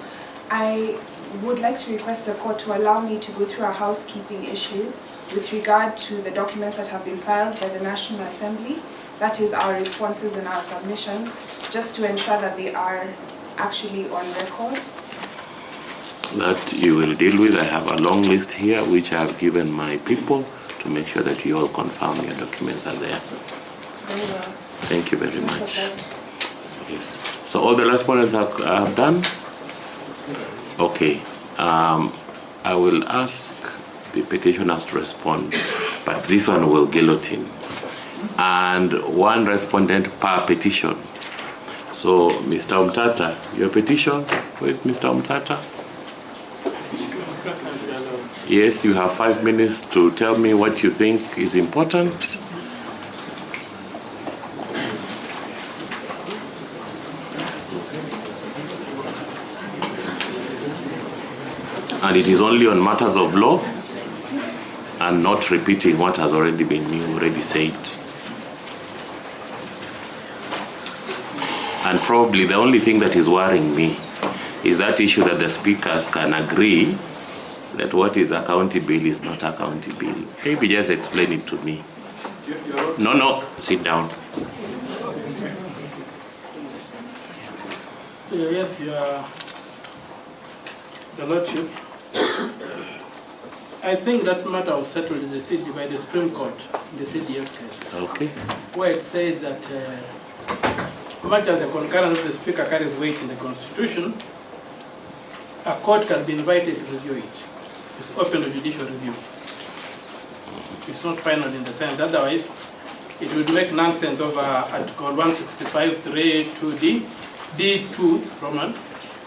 I would like to request the court to allow me to go through a housekeeping issue with regard to the documents that have been filed by the National Assembly. That is our responses and our submissions, just to ensure that they are actually on record. That you will deal with. I have a long list here which I have given my people to make sure that you all confirm your documents are there. Very well. Thank you very much. Yes. So all the respondents have done? Okay. I will ask the petitioners to respond, but this one will guillotine. And one respondent per petition. So, Mr. Umtata, your petition with Mr. Umtata? Yes, you have 5 minutes to tell me what you think is important. And it is only on matters of law and not repeating what has already been said. And probably the only thing that is worrying me is that issue that the speakers can agree that what is a county bill is not a county bill. Maybe just explain it to me. No, sit down. Yes, Your Lordship. I think that matter was settled in by the Supreme Court in the CDF case. Okay. Where it said that much as the concurrence of the Speaker carries weight in the Constitution, a court can be invited to review it. It's open to judicial review. It's not final in the sense, otherwise it would make nonsense of Article 165(3) to D2 Roman,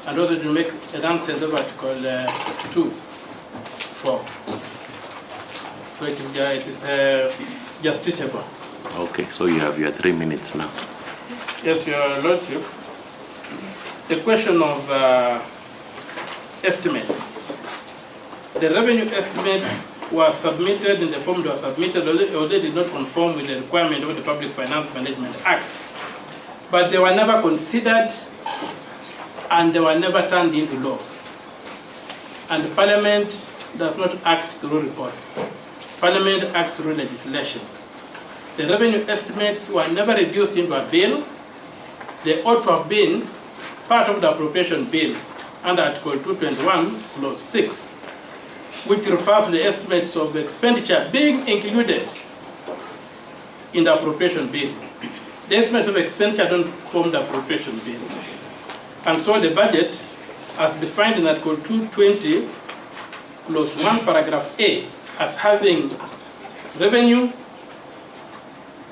and also to make a nonsense of Article 2(4). So it is justiciable. Okay, so you have your 3 minutes now. Yes, Your Lordship. The question of estimates. The revenue estimates were submitted in the form they were submitted, although they did not conform with the requirement of the Public Finance Management Act. But they were never considered and they were never turned into law. And Parliament does not act through reports. Parliament acts through legislation. The revenue estimates were never reduced into a bill. They ought to have been part of the appropriation bill under Article 221, Clause 6, which refers to the estimates of expenditure being included in the appropriation bill. The estimates of expenditure don't form the appropriation bill. And so the budget, as defined in Article 220, Clause 1, Paragraph A, as having revenue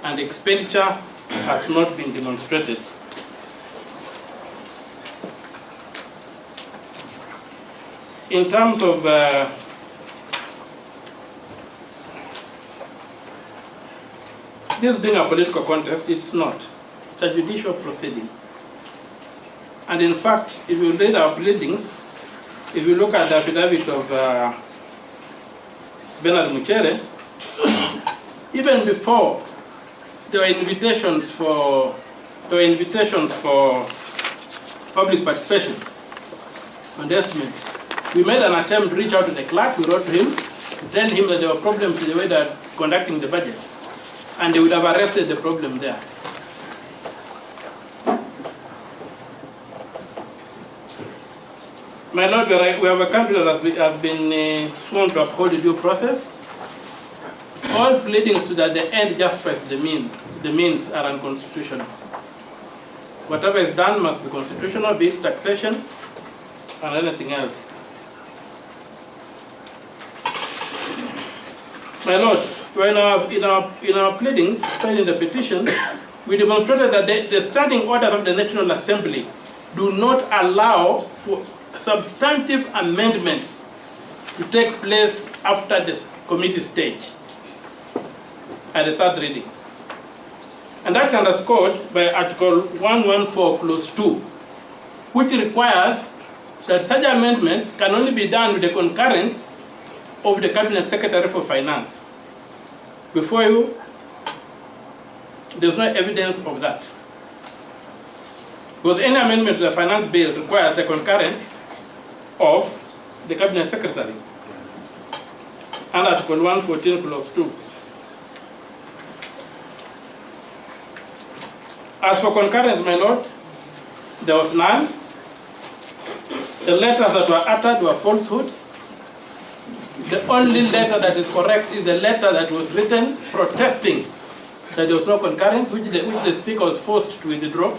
and expenditure has not been demonstrated. In terms of this being a political contest, it's not. It's a judicial proceeding. And in fact, if you read our pleadings, if you look at the affidavit of Bernard Muchere, even before there were invitations for public participation on the estimates, we made an attempt to reach out to the clerk. We wrote to him to tell him that there were problems with the way they are conducting the budget, and they would have arrested the problem there. My Lord, we have a country that has been sworn to uphold the due process. All pleadings to that the end justifies the means. The means are unconstitutional. Whatever is done must be constitutional, be it taxation and anything else. My Lord, in our pleadings, in the petition, we demonstrated that the standing orders of the National Assembly do not allow for substantive amendments to take place after the committee stage at the third reading. And that's underscored by Article 114, Clause 2, which requires that such amendments can only be done with the concurrence of the Cabinet Secretary for Finance. Before you, there's no evidence of that. Because any amendment to the Finance Bill requires the concurrence of the Cabinet Secretary. And Article 114, Clause 2. As for concurrence, my Lord, there was none. The letters that were uttered were falsehoods. The only letter that is correct is the letter that was written protesting that there was no concurrence, which the Speaker was forced to withdraw.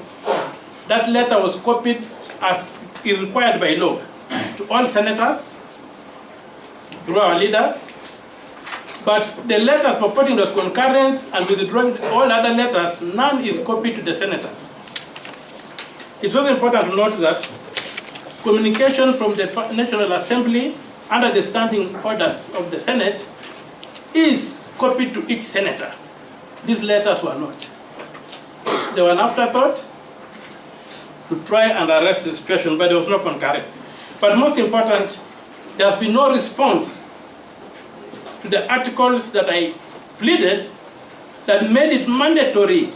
That letter was copied as is required by law to all senators, through our leaders. But the letters purporting those concurrence and withdrawing all other letters, none is copied to the senators. It's also important to note that communication from the National Assembly under the standing orders of the Senate is copied to each senator. These letters were not. They were an afterthought to try and arrest the situation, but there was no concurrence. But most important, there has been no response to the articles that I pleaded that made it mandatory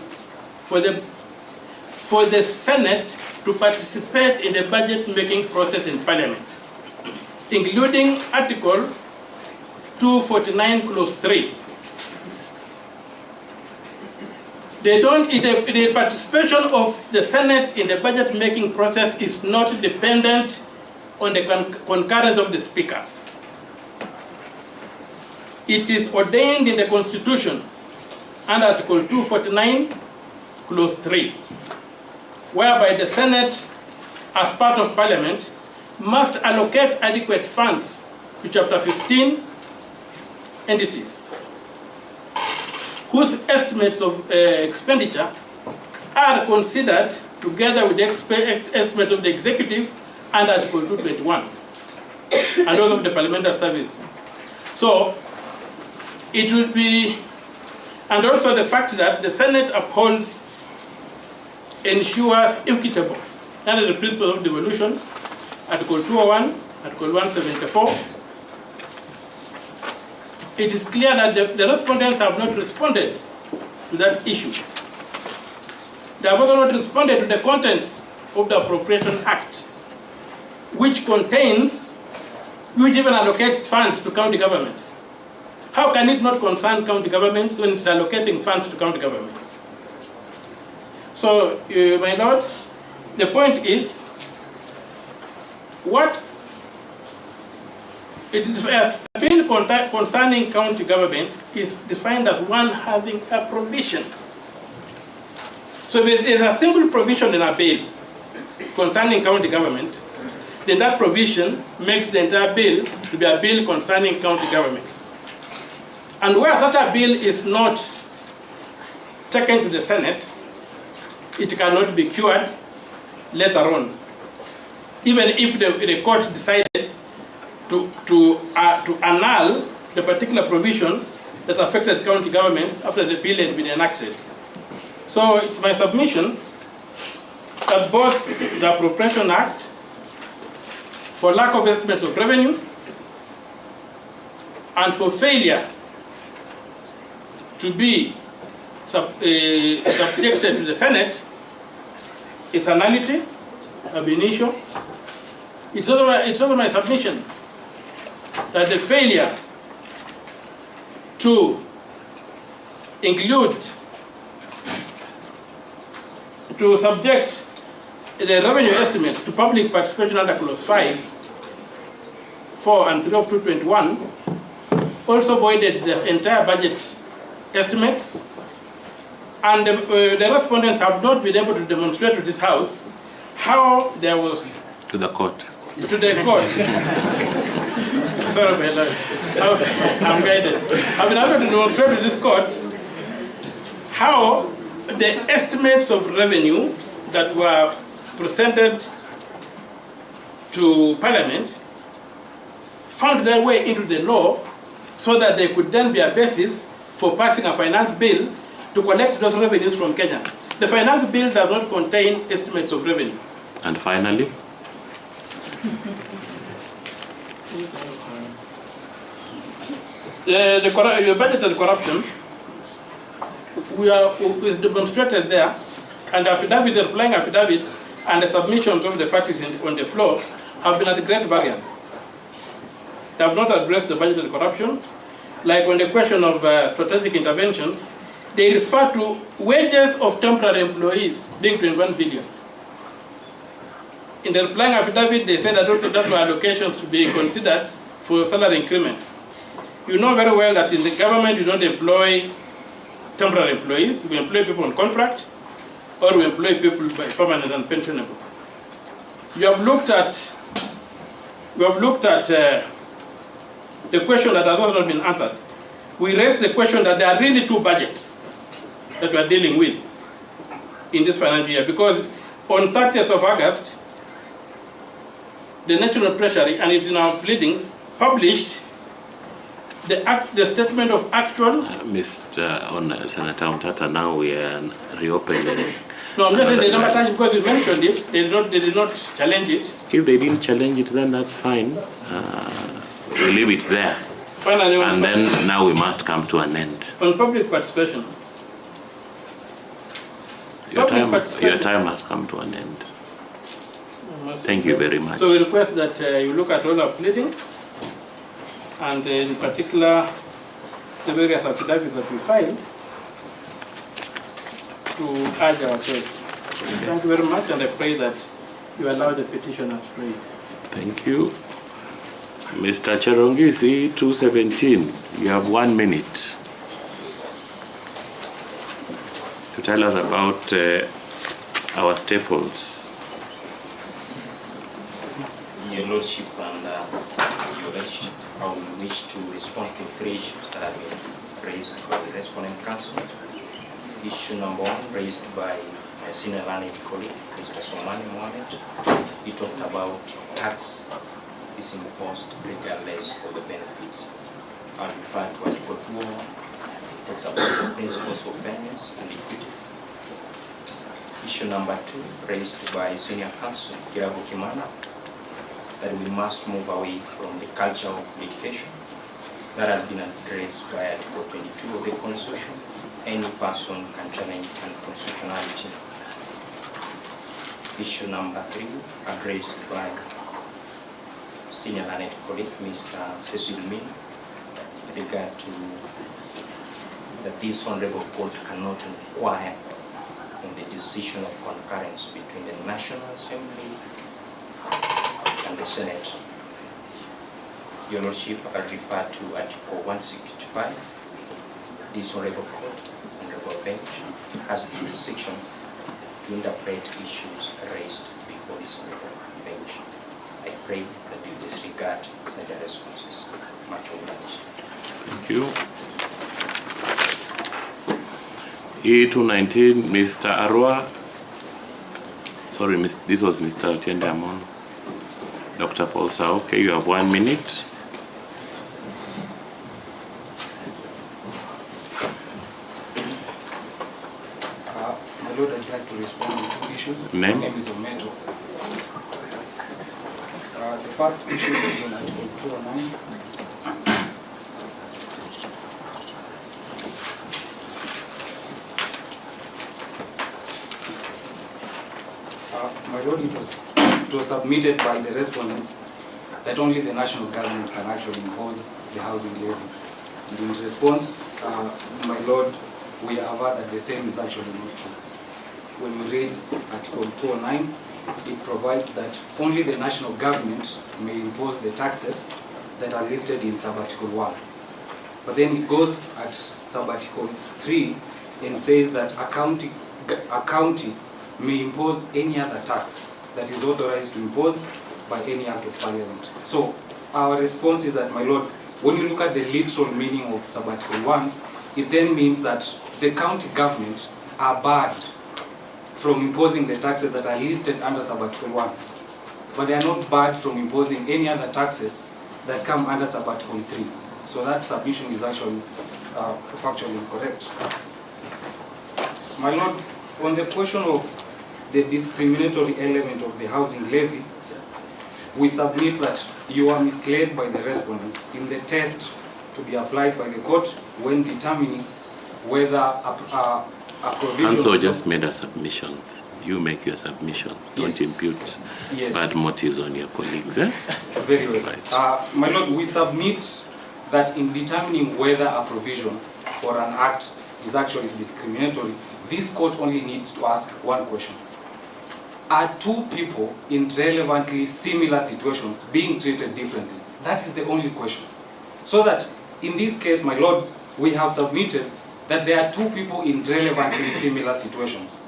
for the Senate to participate in the budget-making process in Parliament, including Article 249, Clause 3. The participation of the Senate in the budget making process is not dependent on the concurrence of the speakers. It is ordained in the Constitution under Article 249, Clause 3, whereby the Senate, as part of Parliament, must allocate adequate funds to Chapter 15 entities, whose estimates of expenditure are considered together with the estimates of the executive and Article 221, and those of the parliamentary service. So it will be, and also the fact that the Senate upholds, ensures equitable, under the principle of devolution, Article 201, Article 174. It is clear that the respondents have not responded to that issue. They have also not responded to the contents of the Appropriation Act, which even allocates funds to county governments. How can it not concern county governments when it's allocating funds to county governments? So, my Lord, the point is, what it is a bill concerning county government is defined as one having a provision. So if there is a single provision in a bill concerning county government, then that provision makes the entire bill to be a bill concerning county governments. And where such a bill is not taken to the Senate, it cannot be cured later on. Even if the court decided to annul the particular provision that affected county governments after the bill had been enacted. So it's my submission that both the Appropriation Act, for lack of estimates of revenue, and for failure to be subjected to the Senate, is a nullity, ab initio. It's also my submission that the failure to include, to subject the revenue estimates to public participation under Clause 5, 4 and 3 of 221 also voided the entire budget estimates, and the respondents have not been able to demonstrate to this House how there was... To the court. To the court. Sorry, my Lord. I'm guided. I've been able to demonstrate to this court how the estimates of revenue that were presented to Parliament found their way into the law so that they could then be a basis for passing a finance bill to collect those revenues from Kenyans. The finance bill does not contain estimates of revenue. And finally, the budgetary corruption is demonstrated there, and affidavits, the replying affidavits, and the submissions of the parties on the floor have been at great variance. They have not addressed the budgetary corruption. Like on the question of strategic interventions, they refer to wages of temporary employees being 21 billion. In the replying affidavit, they said that also that were allocations to be considered for salary increments. You know very well that in the government you don't employ temporary employees. We employ people on contract, or we employ people by permanent and pensionable. We have looked at the question that has not been answered. We raised the question that there are really two budgets that we are dealing with in this financial year, because on 30th of August, the National Treasury, and it's in our pleadings, published the statement of actual... Senator Mtata, now we are reopening. No, I'm not saying they never touched because you mentioned it. They did not challenge it. If they didn't challenge it, then that's fine. We leave it there. Finally, and then now we must come to an end. On public participation. Your time has come to an end. Thank you very much. So we request that you look at all our pleadings, and in particular the various affidavits that we filed, to urge our case. Thank you very much, and I pray that you allow the petitioners to pray. Thank you. Mr. Cherongisi, 217, you have 1 minute to tell us about our staples. Your Lordship and Your Lordship, I will wish to respond to 3 issues that have been raised by the Respondent Council. Issue number 1, raised by a senior learned colleague, Mr. Somani Mohamed. He talked about tax is imposed regardless of the benefits. I refer to Article 2, talks about the principles of fairness and equity. Issue number 2, raised by Senior Counsel Kirago Kimana, that we must move away from the culture of litigation. That has been addressed by Article 22 of the Constitution. Any person can challenge unconstitutionality. Issue number 3, addressed by Senior learned colleague, Mr. Cecil Min, with regard to that this Honorable Court cannot inquire on the decision of concurrence between the National Assembly and the Senate. Your Lordship, I refer to Article 165. This Honorable Court, Honorable Bench, has jurisdiction to interpret issues raised before this Honorable Bench. I pray that you disregard such responses. Much obliged. Thank you. E219, Mr. Arwa. Sorry, this was Mr. Otiende Amon. Dr. Paul Saoke, you have 1 minute. My Lord, I'd like to respond to 2 issues. Name? My name is Ometo. The first issue is on Article 209. My Lord, it was submitted by the respondents that only the national government can actually impose the housing levy. And in response, my Lord, we have heard that the same is actually not true. When we read Article 209, it provides that only the national government may impose the taxes that are listed in Sub-Article 1. But then it goes at Sub-Article 3 and says that a county may impose any other tax that is authorized to impose by any act of parliament. So our response is that, my Lord, when you look at the literal meaning of Sub-Article 1, it then means that the county government are barred from imposing the taxes that are listed under Sub-Article 1. But they are not barred from imposing any other taxes that come under Sub-Article 3. So that submission is actually factually incorrect. My Lord, on the question of the discriminatory element of the housing levy, we submit that you are misled by the respondents in the test to be applied by the court when determining whether a provision... Council just made a submission. You make your submissions. Don't impute bad motives on your colleagues. Eh? Very well. Right. My Lord, we submit that in determining whether a provision or an act is actually discriminatory, this court only needs to ask one question. Are 2 people in relevantly similar situations being treated differently? That is the only question. So that in this case, my Lord, we have submitted that there are 2 people in relevantly similar situations.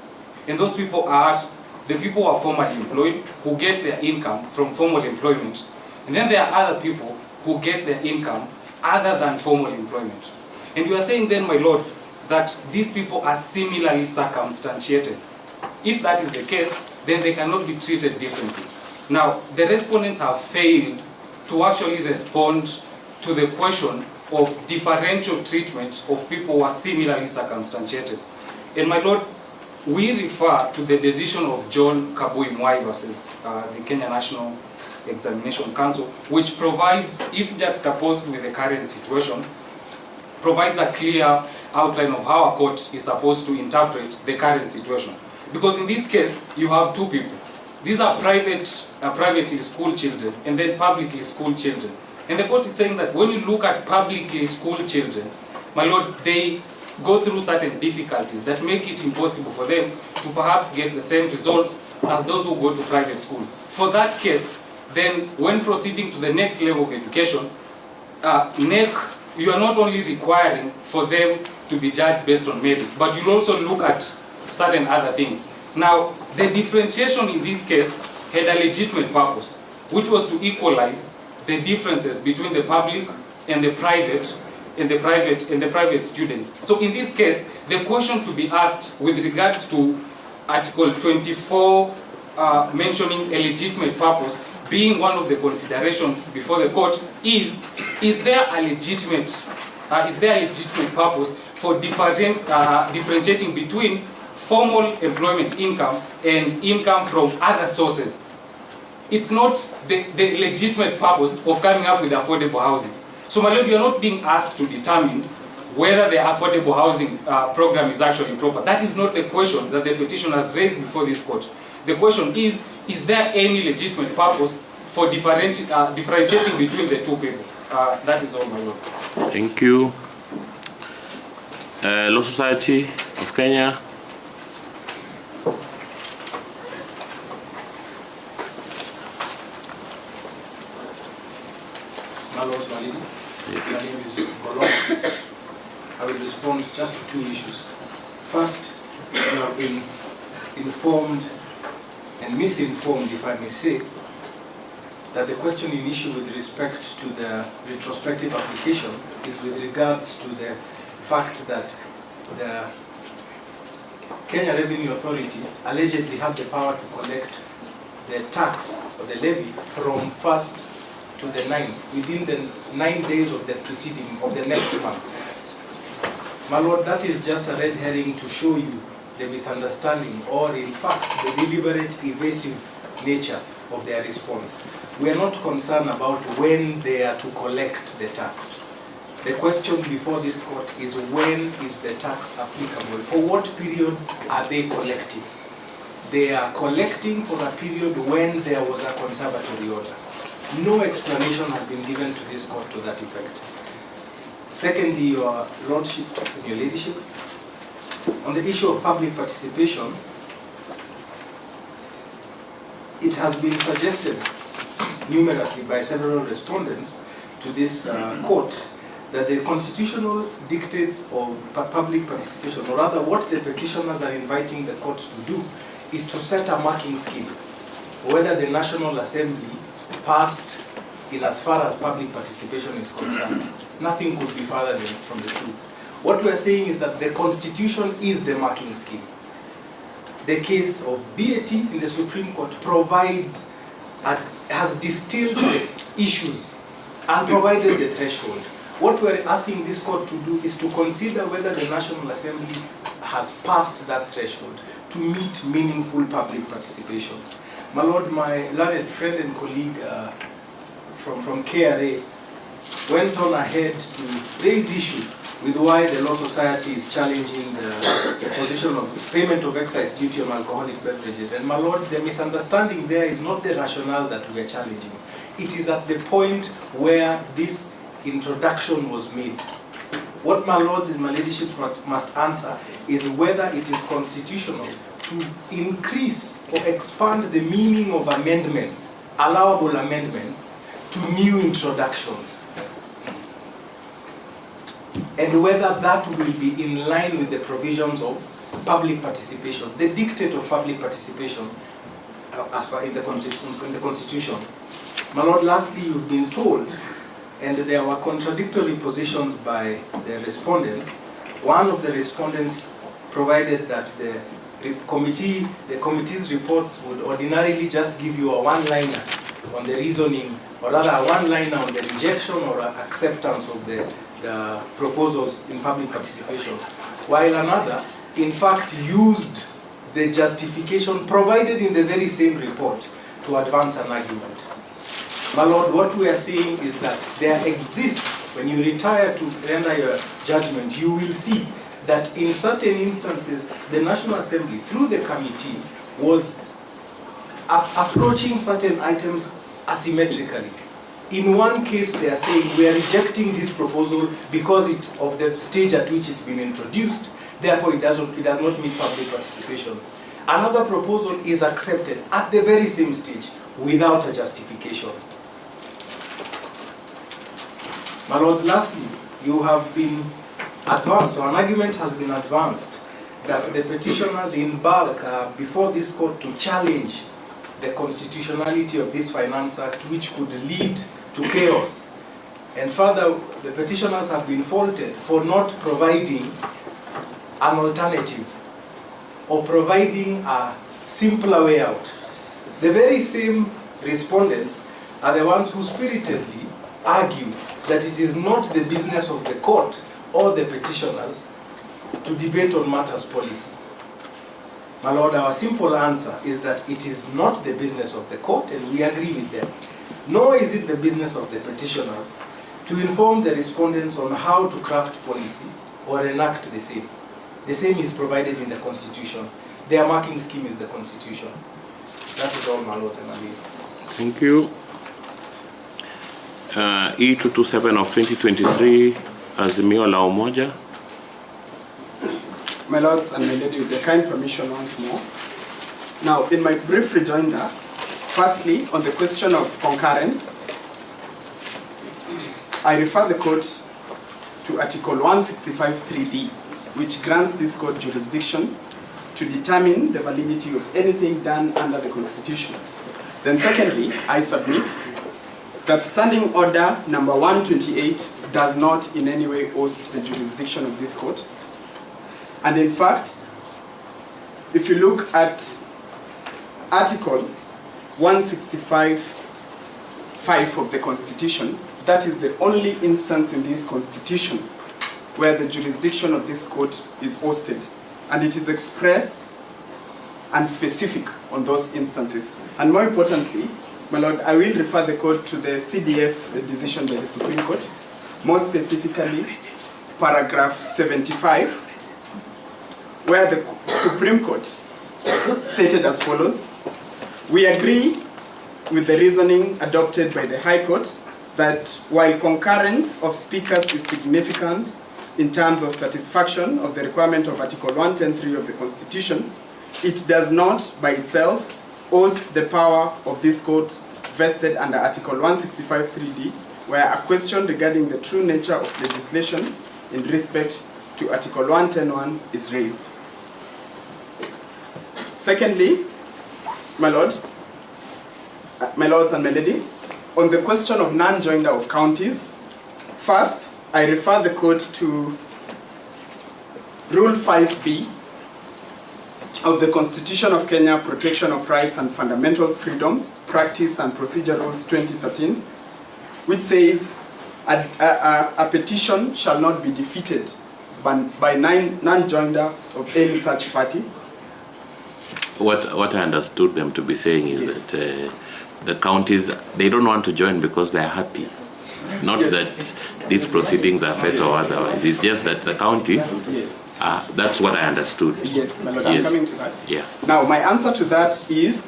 And those people are the people who are formally employed, who get their income from formal employment. And then there are other people who get their income other than formal employment. And you are saying then, my Lord, that these people are similarly circumstantiated. If that is the case, then they cannot be treated differently. Now, the respondents have failed to actually respond to the question of differential treatment of people who are similarly circumstantiated. And my Lord, we refer to the decision of John Kabui Mwai versus the Kenya National Examination Council, which provides, if juxtaposed with the current situation, provides a clear outline of how a court is supposed to interpret the current situation. Because in this case, you have 2 people. These are privately schooled children and then publicly schooled children. And the court is saying that when you look at publicly schooled children, my Lord, they go through certain difficulties that make it impossible for them to perhaps get the same results as those who go to private schools. For that case, then when proceeding to the next level of education, NEC, you are not only requiring for them to be judged based on merit, but you also look at certain other things. Now, the differentiation in this case had a legitimate purpose, which was to equalize the differences between the public and the private students. So in this case, the question to be asked with regards to Article 24 mentioning a legitimate purpose being one of the considerations before the court is there a legitimate purpose for differentiating between formal employment income and income from other sources? It's not the legitimate purpose of coming up with affordable housing. So, my lord, you are not being asked to determine whether the affordable housing program is actually proper. That is not the question that the petition has raised before this court. The question is there any legitimate purpose for differentiating between the two people? That is all, my lord. Thank you. Law Society of Kenya. My name is Golok. I will respond just to two issues. First, you have been informed and misinformed, if I may say, that the question in issue with respect to the retrospective application is with regards to the fact that the Kenya Revenue Authority allegedly had the power to collect the tax or the levy from 1st to the 9th, within the 9 days of the preceding, of the next month. My lord, that is just a red herring to show you the misunderstanding or in fact the deliberate evasive nature of their response. We are not concerned about when they are to collect the tax. The question before this court is when is the tax applicable? For what period are they collecting? They are collecting for a period when there was a conservatory order. No explanation has been given to this court to that effect. Secondly, your lordship and your ladyship, on the issue of public participation, it has been suggested numerously by several respondents to this court that the constitutional dictates of public participation, or rather what the petitioners are inviting the court to do, is to set a marking scheme, whether the National Assembly passed in as far as public participation is concerned. Nothing could be further from the truth. What we are saying is that the Constitution is the marking scheme. The case of BAT in the Supreme Court provides, has distilled the issues and provided the threshold. What we are asking this court to do is to consider whether the National Assembly has passed that threshold to meet meaningful public participation. My lord, my learned friend and colleague from KRA went on ahead to raise issue with why the Law Society is challenging the position of payment of excise duty on alcoholic beverages. And my lord, the misunderstanding there is not the rationale that we are challenging. It is at the point where this introduction was made. What my lord and my ladyship must answer is whether it is constitutional to increase or expand the meaning of amendments, allowable amendments, to new introductions. And whether that will be in line with the provisions of public participation, the dictate of public participation as per in the Constitution. My lord, lastly, you've been told, and there were contradictory positions by the respondents. One of the respondents provided that the committee's reports would ordinarily just give you a one-liner on the reasoning, or rather a one-liner on the rejection or acceptance of the proposals in public participation, while another, in fact, used the justification provided in the very same report to advance an argument. My lord, what we are saying is that there exists, when you retire to render your judgment, you will see that in certain instances, the National Assembly, through the committee, was approaching certain items asymmetrically. In one case, they are saying we are rejecting this proposal because of the stage at which it's been introduced, therefore it does not meet public participation. Another proposal is accepted at the very same stage without a justification. My lords, lastly, you have been advanced, or an argument has been advanced, that the petitioners in bulk are before this court to challenge the constitutionality of this Finance Act, which could lead to chaos. And further, the petitioners have been faulted for not providing an alternative or providing a simpler way out. The very same respondents are the ones who spiritedly argue that it is not the business of the court or the petitioners to debate on matters policy. My lord, our simple answer is that it is not the business of the court, and we agree with them. Nor is it the business of the petitioners to inform the respondents on how to craft policy or enact the same. The same is provided in the Constitution. Their marking scheme is the Constitution. That is all, my lord and Amir. Thank you. E227 of 2023, Azimio la Umoja. My lords and my lady, with your kind permission once more. Now, in my brief rejoinder, firstly, on the question of concurrence, I refer the court to Article 165(3)(d), which grants this court jurisdiction to determine the validity of anything done under the Constitution. Then secondly, I submit that Standing Order number 128 does not in any way host the jurisdiction of this court. And in fact, if you look at Article 165(5) of the Constitution, that is the only instance in this Constitution where the jurisdiction of this court is hosted. And it is express and specific on those instances. And more importantly, my lord, I will refer the court to the CDF decision by the Supreme Court, more specifically paragraph 75, where the Supreme Court stated as follows: we agree with the reasoning adopted by the High Court that while concurrence of speakers is significant in terms of satisfaction of the requirement of Article 110(3) of the Constitution, it does not by itself host the power of this court vested under Article 165(3)(d), where a question regarding the true nature of legislation in respect to Article 110(1) is raised. Secondly, my lords and my lady, on the question of non-joinder of counties, first, I refer the court to Rule 5B of the Constitution of Kenya, Protection of Rights and Fundamental Freedoms, Practice and Procedure Rules 2013, which says a petition shall not be defeated by non-joinder of any such party. What I understood them to be saying is yes, that the counties, they don't want to join because they are happy. Not yes, that these proceedings are fair or otherwise. It's just that the counties, yes, that's what I understood. Yes, my lord, yes, I'm coming to that. Yeah. Now, my answer to that is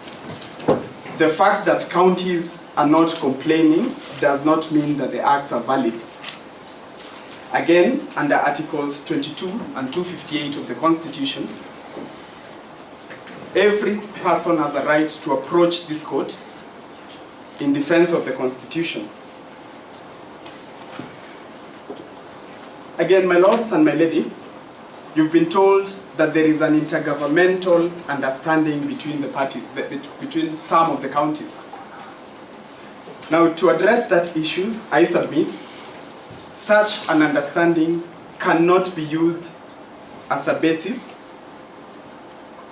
the fact that counties are not complaining does not mean that the acts are valid. Again, under Articles 22 and 258 of the Constitution, every person has a right to approach this court in defense of the Constitution. Again, my lords and my lady, you've been told that there is an intergovernmental understanding between the parties, between some of the counties. Now, to address that issue, I submit such an understanding cannot be used as a basis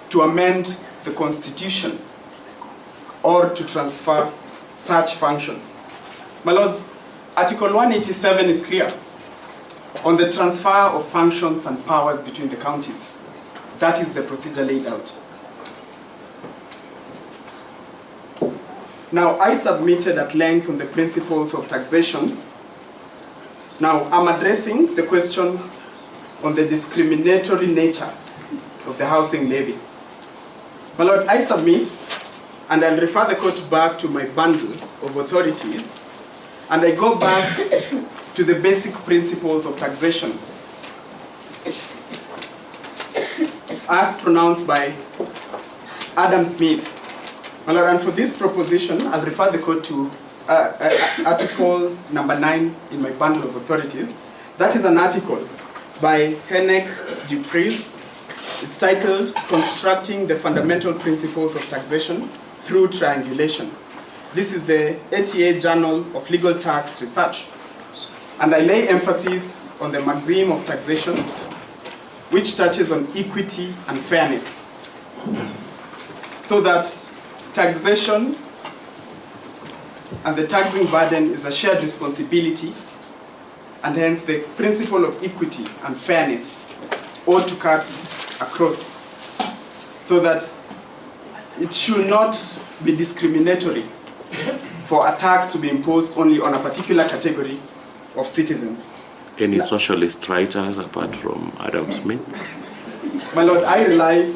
to amend the Constitution or to transfer such functions. My lords, Article 187 is clear on the transfer of functions and powers between the counties. That is the procedure laid out. Now, I submitted at length on the principles of taxation. Now, I'm addressing the question on the discriminatory nature of the housing levy. My lord, I submit, and I'll refer the court back to my bundle of authorities, And I go back to the basic principles of taxation as pronounced by Adam Smith. And for this proposition, I'll refer the court to article number 9 in my bundle of authorities. That is an article by Hennek Dupree. It's titled Constructing the Fundamental Principles of Taxation Through Triangulation. This is the ATA Journal of Legal Tax Research. And I lay emphasis on the maxim of taxation, which touches on equity and fairness. So that taxation and the taxing burden is a shared responsibility, and hence the principle of equity and fairness ought to cut across, so that it should not be discriminatory for a tax to be imposed only on a particular category of citizens. Any socialist writers apart from Adam Smith? My Lord, I rely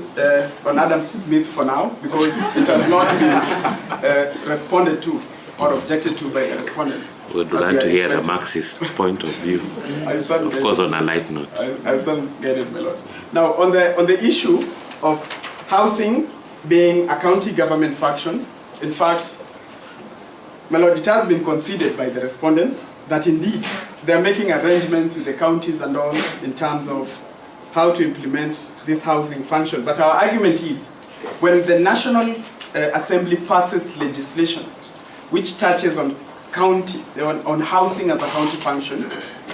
on Adam Smith for now because it has not been responded to or objected to by the respondents. We'd like to hear the Marxist point of view. Of course, on a light note. I still get it, my Lord. Now, on the issue of housing being a county government function, in fact, my Lord, it has been conceded by the respondents that indeed they are making arrangements with the counties and all in terms of how to implement this housing function. But our argument is, when the National Assembly passes legislation which touches on county, on housing as a county function,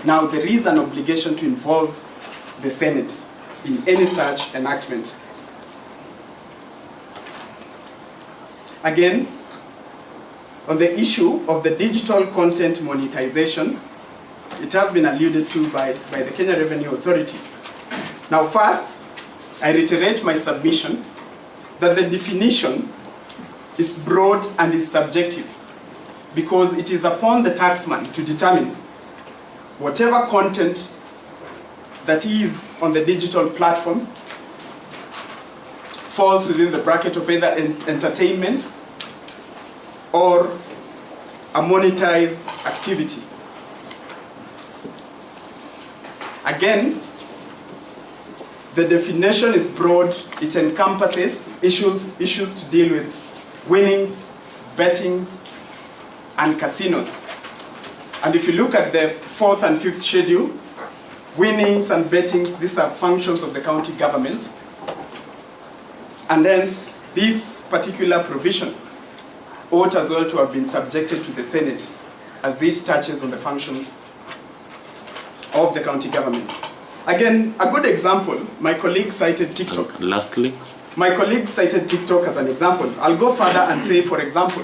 now there is an obligation to involve the Senate in any such enactment. Again, on the issue of the digital content monetization, it has been alluded to by the Kenya Revenue Authority. Now first, I reiterate my submission that the definition is broad and is subjective, because it is upon the taxman to determine whatever content that is on the digital platform falls within the bracket of either entertainment or a monetized activity. Again, the definition is broad. It encompasses issues to deal with winnings, bettings, and casinos. And if you look at the 4th and 5th schedule, winnings and bettings, these are functions of the county government. And hence, this particular provision ought as well to have been subjected to the Senate as it touches on the functions of the county governments. Again, a good example, my colleague cited TikTok. Lastly? My colleague cited TikTok as an example. I'll go further and say, for example,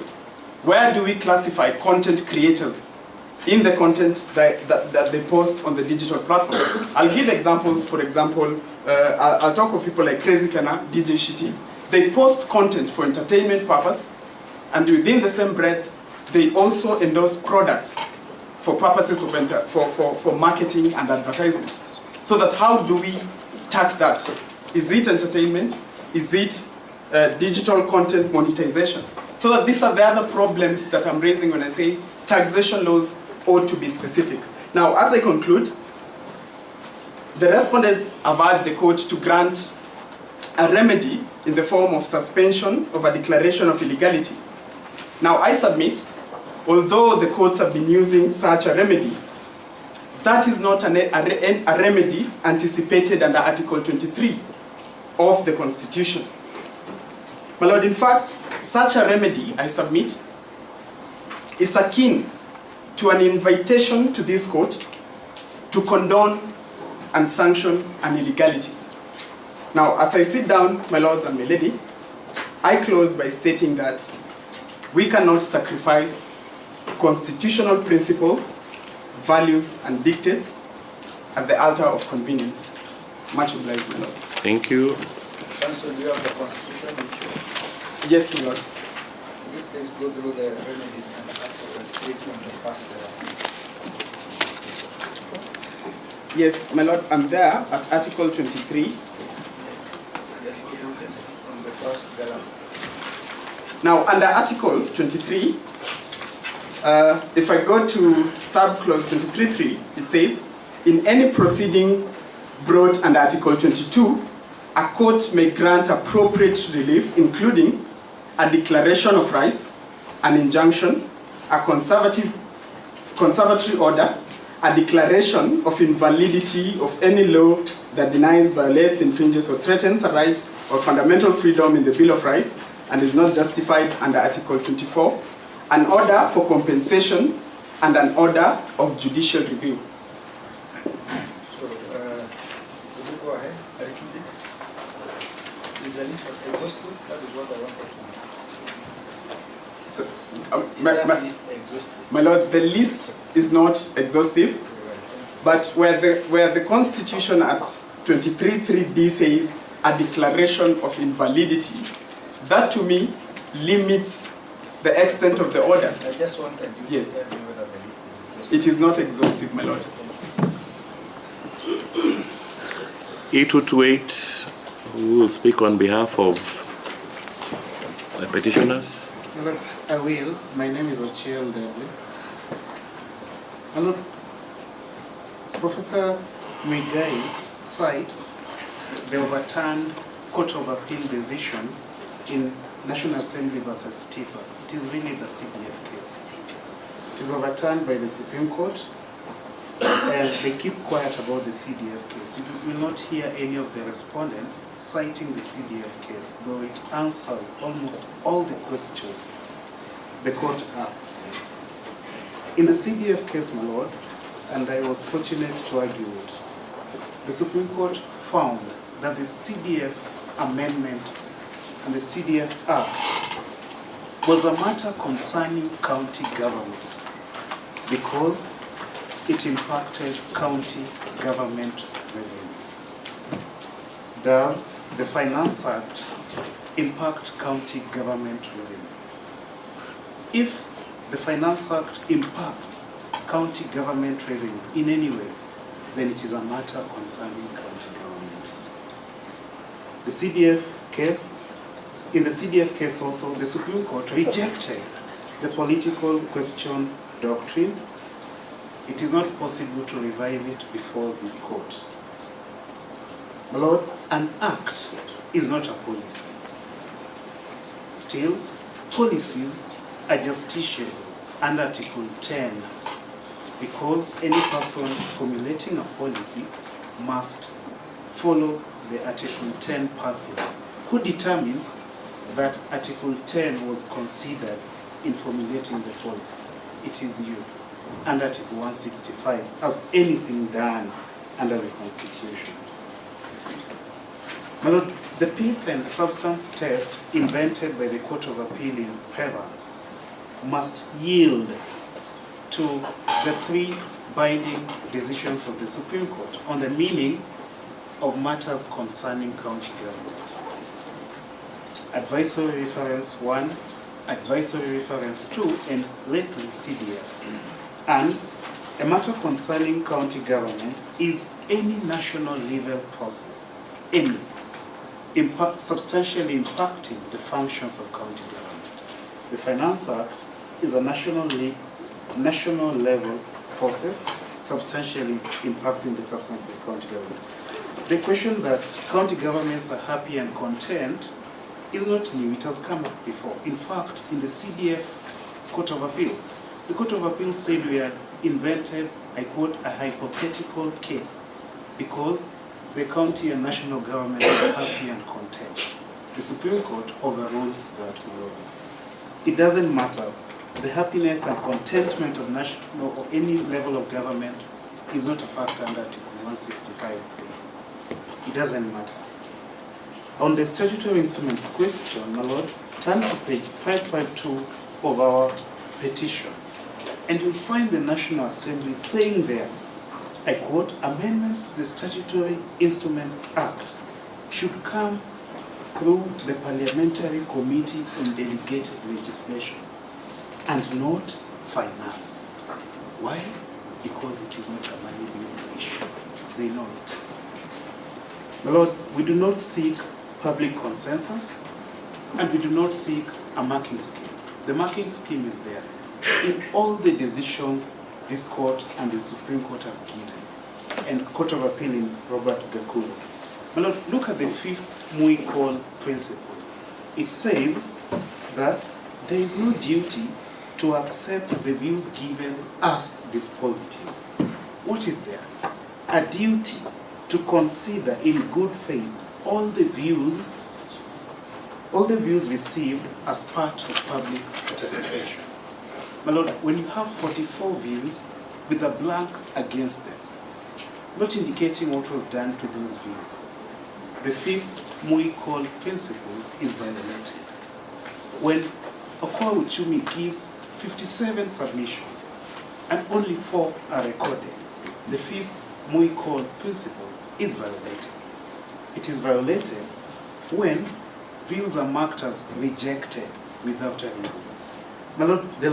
where do we classify content creators in the content that they post on the digital platforms? I'll give examples. For example, I'll talk of people like Crazy Kana, DJ Shitty. They post content for entertainment purpose, and within the same breath, they also endorse products for purposes of for marketing and advertising. So that how do we tax that? Is it entertainment? Is it digital content monetization? So that these are the other problems that I'm raising when I say taxation laws ought to be specific. Now, as I conclude, the respondents have urged the court to grant a remedy in the form of suspension of a declaration of illegality. Now, I submit, although the courts have been using such a remedy, that is not a remedy anticipated under Article 23 of the Constitution. My Lord, in fact, such a remedy, I submit, is akin to an invitation to this court to condone and sanction an illegality. Now, as I sit down, my lords and my lady, I close by stating that we cannot sacrifice constitutional principles, values, and dictates at the altar of convenience. Much obliged, my lords. Thank you. Council, you have the constitution issue. Yes, my lord. Could you please go through the remedies and actions taken to pass the Yes, my lord, I'm there at Article 23. Yes, from the first to the last. Now, under Article 23, If I go to subclause 23.3, it says, in any proceeding brought under Article 22, a court may grant appropriate relief, including a declaration of rights, an injunction, a conservatory order, a declaration of invalidity of any law that denies, violates, infringes, or threatens a right or fundamental freedom in the Bill of Rights and is not justified under Article 24, an order for compensation, and an order of judicial review. So, will you go ahead? I repeat it. Is the list exhaustive? That is what I wanted to know. So, my Lord, the list is not exhaustive, but where the Constitution at 23.3d says a declaration of invalidity, that to me limits the extent of the order. I just wanted you yes. to tell me whether the list is exhaustive. It is not exhaustive, my Lord. 8228, who will speak on behalf of the petitioners? Hello, I will. My name is Ochiel Dudley. Hello. Professor Muigai cites the overturned Court of Appeal decision in National Assembly versus TISA. It is really the CDF case. It is overturned by the Supreme Court, and they keep quiet about the CDF case. You will not hear any of the respondents citing the CDF case, though it answers almost all the questions the court asked. In the CDF case, my Lord, and I was fortunate to argue it, the Supreme Court found that the CDF amendment and the CDF Act was a matter concerning county government because it impacted county government revenue. Does the Finance Act impact county government revenue? If the Finance Act impacts county government revenue in any way, then it is a matter concerning county government. The CDF case, in the CDF case also, the Supreme Court rejected the political question doctrine. It is not possible to revive it before this court. My Lord, an act is not a policy. Still, policies are justiciable under Article 10 because any person formulating a policy must follow the Article 10 pathway. Who determines that Article 10 was considered in formulating the policy? It is you, under Article 165, as anything done under the Constitution. My Lord, the pith and substance test invented by the Court of Appeal in Pevans must yield to the three binding decisions of the Supreme Court on the meaning of matters concerning county government. Advisory reference 1, advisory reference 2, and lately CDF. And a matter concerning county government is any national level process, any, substantially impacting the functions of county government. The Finance Act is a national level process substantially impacting the substance of county government. The question that county governments are happy and content is not new. It has come up before. In fact, in the CDF Court of Appeal, the Court of Appeal said we had invented, I quote, a hypothetical case because the county and national government are happy and content. The Supreme Court overrules that rule. It doesn't matter. The happiness and contentment of national or any level of government is not a factor under Article 165.3. It doesn't matter. On the statutory instruments question, my Lord, turn to page 552 of our petition, and you'll find the National Assembly saying there, I quote, amendments to the Statutory Instruments Act should come through the Parliamentary Committee on Delegated Legislation and not finance. Why? Because it is not a money issue. They know it. My Lord, we do not seek public consensus, and we do not seek a marking scheme. The marking scheme is there. in all the decisions this court and the Supreme Court have given, and Court of Appeal in Robert Gakuru. My Lord, look at the fifth Muikol principle. It says that there is no duty to accept the views given as dispositive. What is there? A duty to consider in good faith all the views received as part of public participation. My Lord, when you have 44 views with a blank against them, not indicating what was done to those views, the fifth Muikol principle is violated. When Okoa Uchumi gives 57 submissions and only 4 are recorded, the fifth Muikol principle is violated. It is violated when views are marked as rejected without a reason. My Lord, the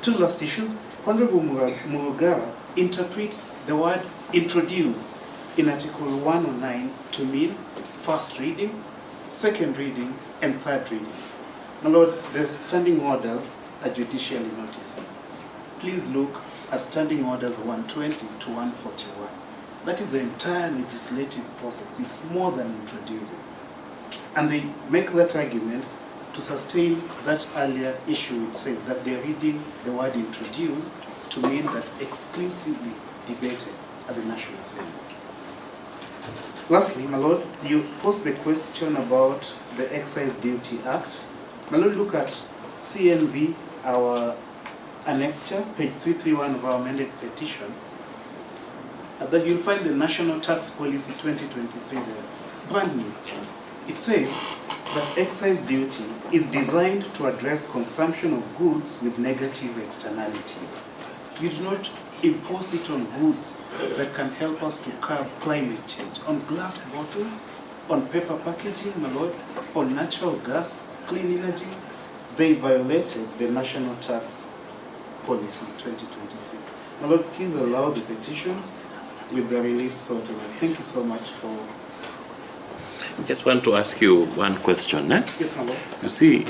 two last issues, Honorable Murugara interprets the word introduce in Article 109 to mean first reading, second reading, and third reading. My Lord, the standing orders are judicially noticed. Please look at standing orders 120 to 141. That is the entire legislative process. It's more than introducing. And they make that argument to sustain that earlier issue which said that they're reading the word introduce to mean that exclusively debated at the National Assembly. Lastly, my Lord, you posed the question about the Excise Duty Act. My Lord, look at CNV, our annexure, page 331 of our amended petition. That you'll find the National Tax Policy 2023 there, brand new. It says that excise duty is designed to address consumption of goods with negative externalities. You do not impose it on goods that can help us to curb climate change, on glass bottles, on paper packaging, my Lord, on natural gas, clean energy. They violated the National Tax Policy 2023. My Lord, please allow the petition with the relief sought. Thank you so much for... I just want to ask you one question. Yes, my Lord. You see,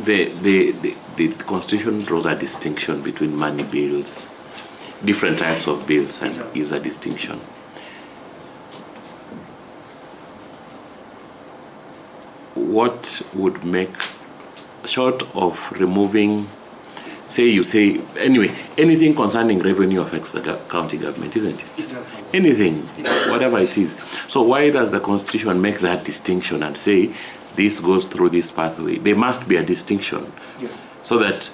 the Constitution draws a distinction between money bills, different types of bills, and gives a distinction. What would make, short of removing, anyway, anything concerning revenue affects the county government, isn't it? It does. Anything, whatever it is. So why does the Constitution make that distinction and say this goes through this pathway? There must be a distinction. Yes. So that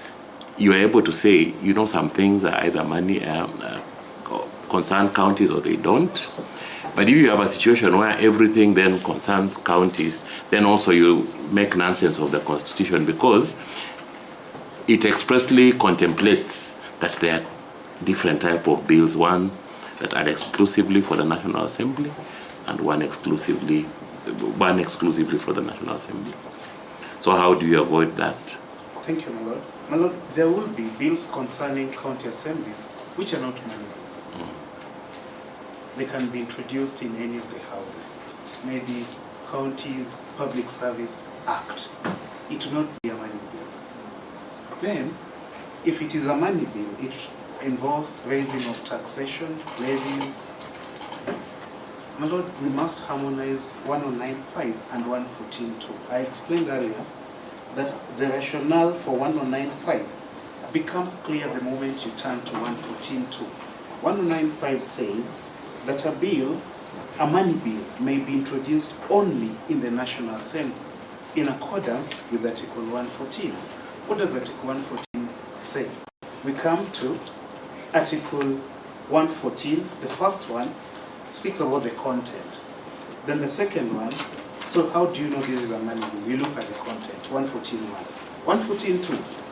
you are able to say, you know, some things are either money concern counties or they don't. But if you have a situation where everything then concerns counties, then also you make nonsense of the Constitution, because it expressly contemplates that there are different type of bills, one that are exclusively for the National Assembly and one exclusively for the National Assembly. So how do you avoid that? Thank you, my Lord. My Lord, there will be bills concerning county assemblies which are not money. They can be introduced in any of the houses. Maybe Counties Public Service Act. It will not be a money bill. Then, if it is a money bill, it involves raising of taxation, levies. My Lord, we must harmonize 109.5 and 114.2. I explained earlier that the rationale for 109.5 becomes clear the moment you turn to 114.2. 109.5 says that a bill, a money bill, may be introduced only in the National Assembly in accordance with Article 114. What does Article 114 say? We come to Article 114, the first one, speaks about the content. Then the second one, so how do you know this is a money bill? We look at the content, 114.1. 114.2,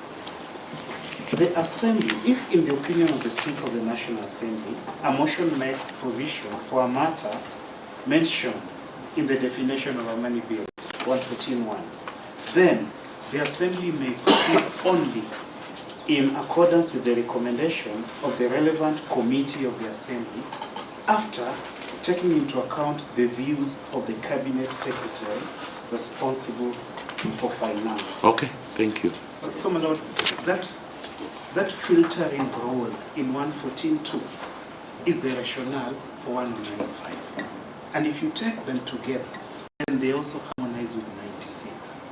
the Assembly, if in the opinion of the Speaker of the National Assembly, a motion makes provision for a matter mentioned in the definition of a money bill, 114.1, then the Assembly may proceed only in accordance with the recommendation of the relevant committee of the Assembly after taking into account the views of the Cabinet Secretary responsible for finance. Okay, thank you. So my lord, that filtering role in 114.2 is the rationale for 109.5. And if you take them together, then they also harmonize with 96.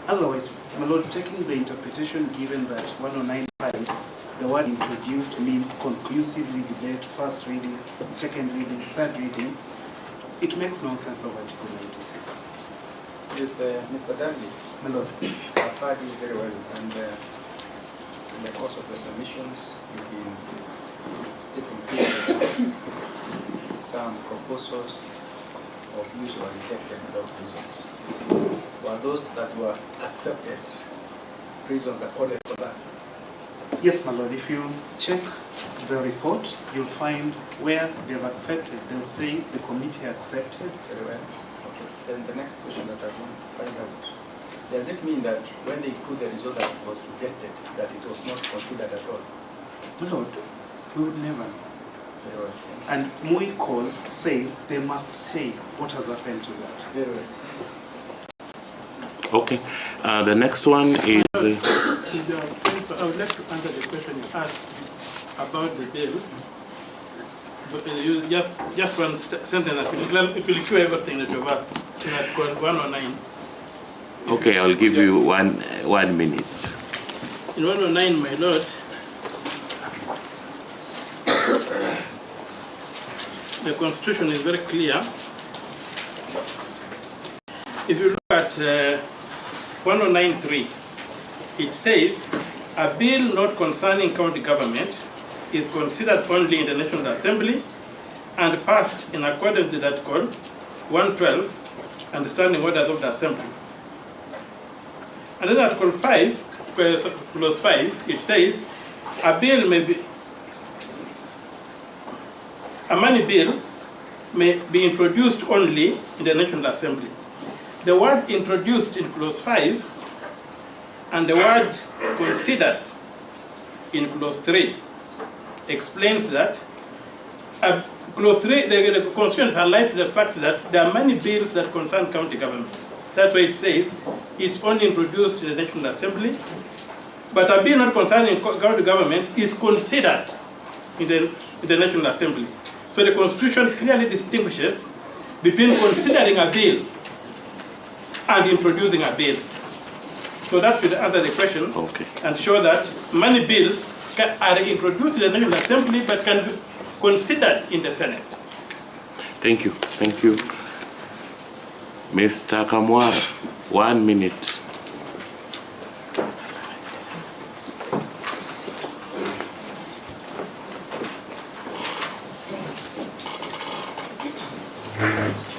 Otherwise, my lord, taking the interpretation given that 109.5, the word introduced means conclusively debate, first reading, second reading, third reading, it makes no sense of Article 96. Yes, Mr. Dudley, my lord, I've heard you very well, and in the course of the submissions, you've been stating clearly some proposals of use were rejected without reasons. Were those that were accepted, reasons accorded for that? yes, my lord, if you check the report, you'll find where they've accepted. They'll say the committee accepted. Very well. Okay. Then the next question that I want to find out, does it mean that when they put the result that it was rejected, that it was not considered at all? My lord, we would never know. Very well. And Muikol says they must say what has happened to that. Very well. Okay, the next one is... I would like to answer the question you asked about the bills. But you just one sentence, it will cure everything that you've asked. In Article 109. Okay, I'll give you one minute. In 109, my lord, the Constitution is very clear. If you look at 109.3, it says, a bill not concerning county government is considered only in the National Assembly and passed in accordance with Article 112 and the standing orders of the Assembly. And then Article 5, clause 5, it says, a money bill may be introduced only in the National Assembly. The word introduced in clause 5 and the word considered in clause 3 explains that clause 3, the Constitution highlights the fact that there are many bills that concern county governments. That's why it says it's only introduced in the National Assembly, but a bill not concerning county government is considered in the National Assembly. So the Constitution clearly distinguishes between considering a bill and introducing a bill. So that should answer the question and show that many bills are introduced in the National Assembly but can be considered in the Senate. Thank you. Thank you. Mr. Kamwara, 1 minute.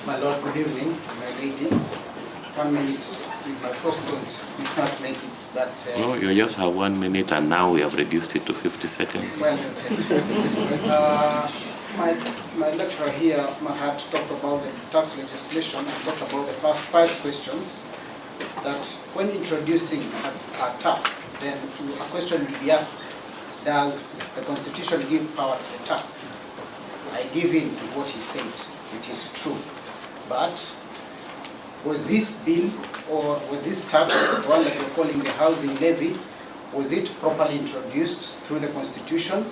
My lord, good evening, my lady. 1 minute with my questions. You can't make it, but... No, you just have 1 minute and now we have reduced it to 50 seconds. Well noted. My lecturer here had talked about the tax legislation and talked about the first 5 questions, that when introducing a tax, then a question will be asked, does the Constitution give power to the tax? I give in to what he said. It is true. But was this bill or was this tax, the one that you're calling the housing levy, was it properly introduced through the Constitution?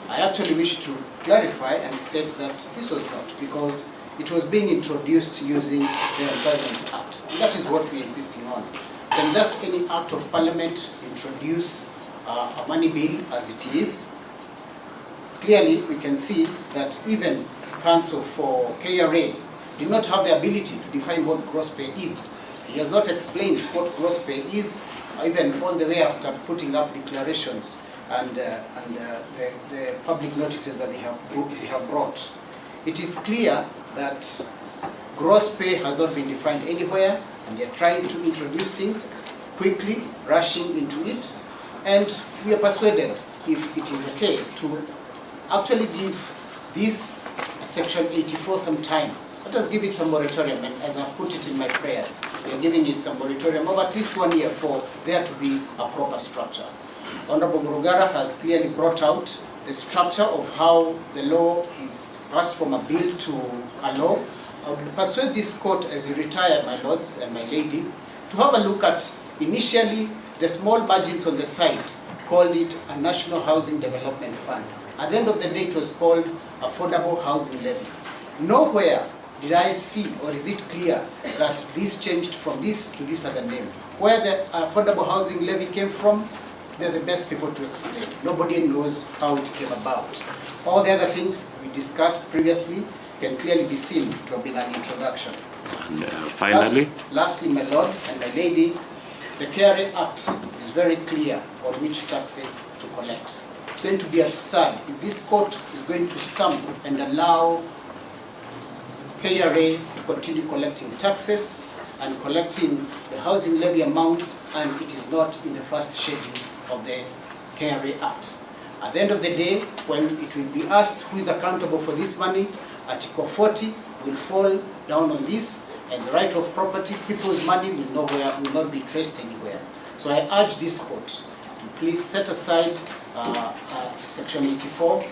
I actually wish to clarify and state that this was not, because it was being introduced using the Employment Act. And that is what we're insisting on. Can just any act of parliament introduce a money bill as it is? Clearly, we can see that even counsel for KRA did not have the ability to define what gross pay is. He has not explained what gross pay is, even all the way after putting up declarations and the public notices that they have brought. It is clear that gross pay has not been defined anywhere, and they're trying to introduce things quickly, rushing into it, and we are persuaded, if it is okay, to actually give this Section 84 some time. Let us give it some moratorium, and as I've put it in my prayers, we are giving it some moratorium of at least 1 year for there to be a proper structure. Honorable Murugara has clearly brought out the structure of how the law is passed from a bill to a law, I will persuade this court as you retire, my lords and my lady, to have a look at initially the small margins on the side, called it a National Housing Development Fund. At the end of the day, it was called Affordable Housing Levy. Nowhere did I see, or is it clear, that this changed from this to this other name. Where the Affordable Housing Levy came from, they're the best people to explain. Nobody knows how it came about. All the other things we discussed previously can clearly be seen to have been an introduction. And finally? Lastly, my lord and my lady, the KRA Act is very clear on which taxes to collect. It's going to be absurd if this court is going to stamp and allow KRA to continue collecting taxes and collecting the housing levy amounts, and it is not in the first schedule of the KRA Act. At the end of the day, when it will be asked who is accountable for this money, Article 40 will fall down on this, and the right of property, people's money will not be traced anywhere. So I urge this court to please set aside Section 84,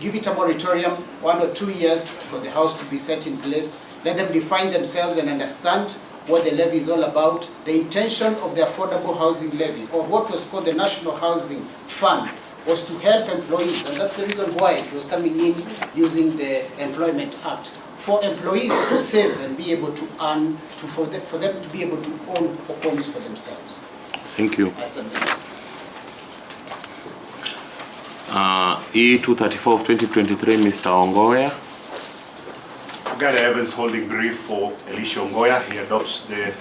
give it a moratorium, 1 or 2 years for the house to be set in place. Let them define themselves and understand what the levy is all about. The intention of the Affordable Housing Levy, or what was called the National Housing Fund, was to help employees, and that's the reason why it was coming in using the Employment Act, for employees to save and be able to earn, for them to be able to own homes for themselves. Thank you. I submit. E234 of 2023, Mr. Ongoya. Gary Evans holding brief for Elisha Ongoya. He adopts the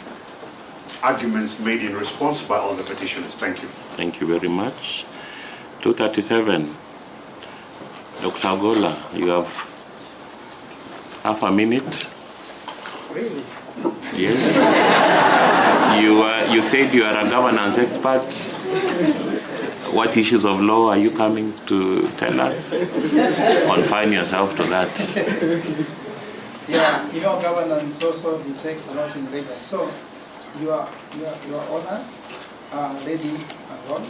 arguments made in response by all the petitioners. Thank you. Thank you very much. 237, Dr. Gola, you have half a minute. Really? Yes. You said you are a governance expert. What issues of law are you coming to tell us? Confine yourself to that. Yeah, you know, governance also detects a lot in labor. So, Your Honor, lady and lord,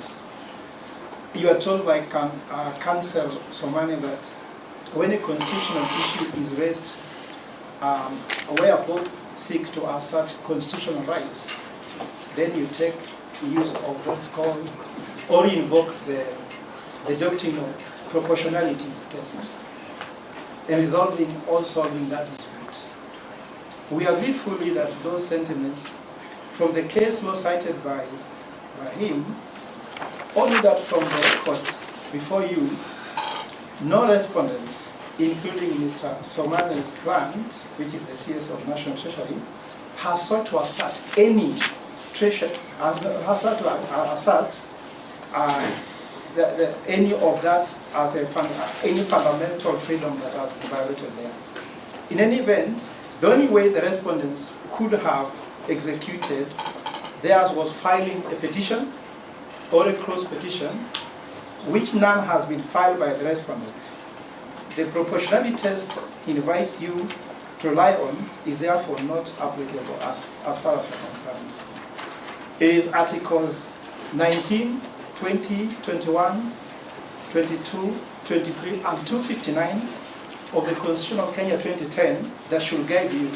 you are told by Counsel Somani that when a constitutional issue is raised, where both seek to assert constitutional rights, then you take use of what's called, or you invoke the doctrine of proportionality test, and solving that dispute. We agree fully that those sentiments from the case law cited by him, only that from the records before you, no respondents, including Mr. Somani's client, which is the CS of National Treasury, has sought to assert any any of that as any fundamental freedom that has been violated there. In any event, the only way the respondents could have executed theirs was filing a petition or a cross petition, which none has been filed by the respondent. The proportionality test he invites you to rely on is therefore not applicable as far as we're concerned. It is Articles 19, 20, 21, 22, 23, and 259 of the Constitution of Kenya 2010 that should guide you,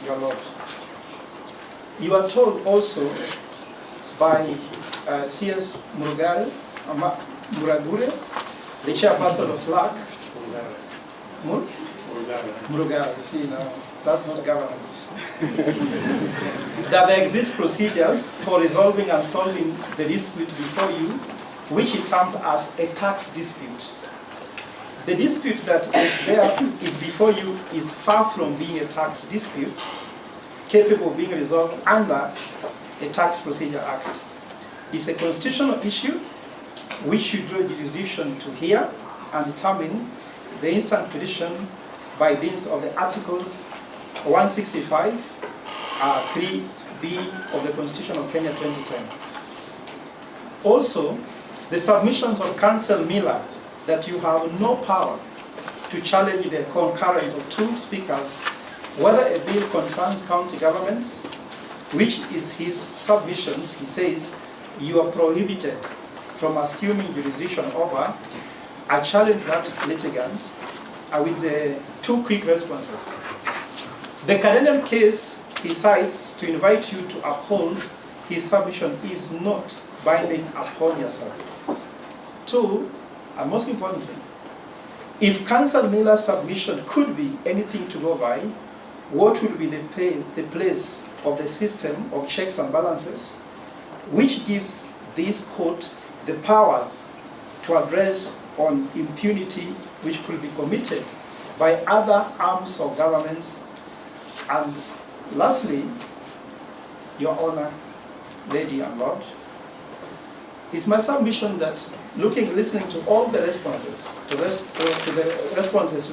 your Lord. You are told also by CS Muragure, the chairperson of SLAC, Murugara, you see now, that's not governance. That there exist procedures for resolving and solving the dispute before you, which he termed as a tax dispute. The dispute that is there is before you is far from being a tax dispute, capable of being resolved under a Tax Procedure Act. It's a constitutional issue which you draw jurisdiction to hear and determine the instant petition by means of the Articles 165, 3B of the Constitution of Kenya 2010. Also, the submissions of Counsel Miller that you have no power to challenge the concurrence of two speakers, whether a bill concerns county governments, which is his submissions, he says, you are prohibited from assuming jurisdiction over. I challenge that litigant with the two quick responses. The Canadian case he cites to invite you to uphold his submission is not binding upon yourself. 2, and most importantly, if Councillor Miller's submission could be anything to go by, what would be the place of the system of checks and balances, which gives this court the powers to address on impunity which could be committed by other arms of governments? And lastly, Your Honor, Lady and Lord, it's my submission that listening to all the responses to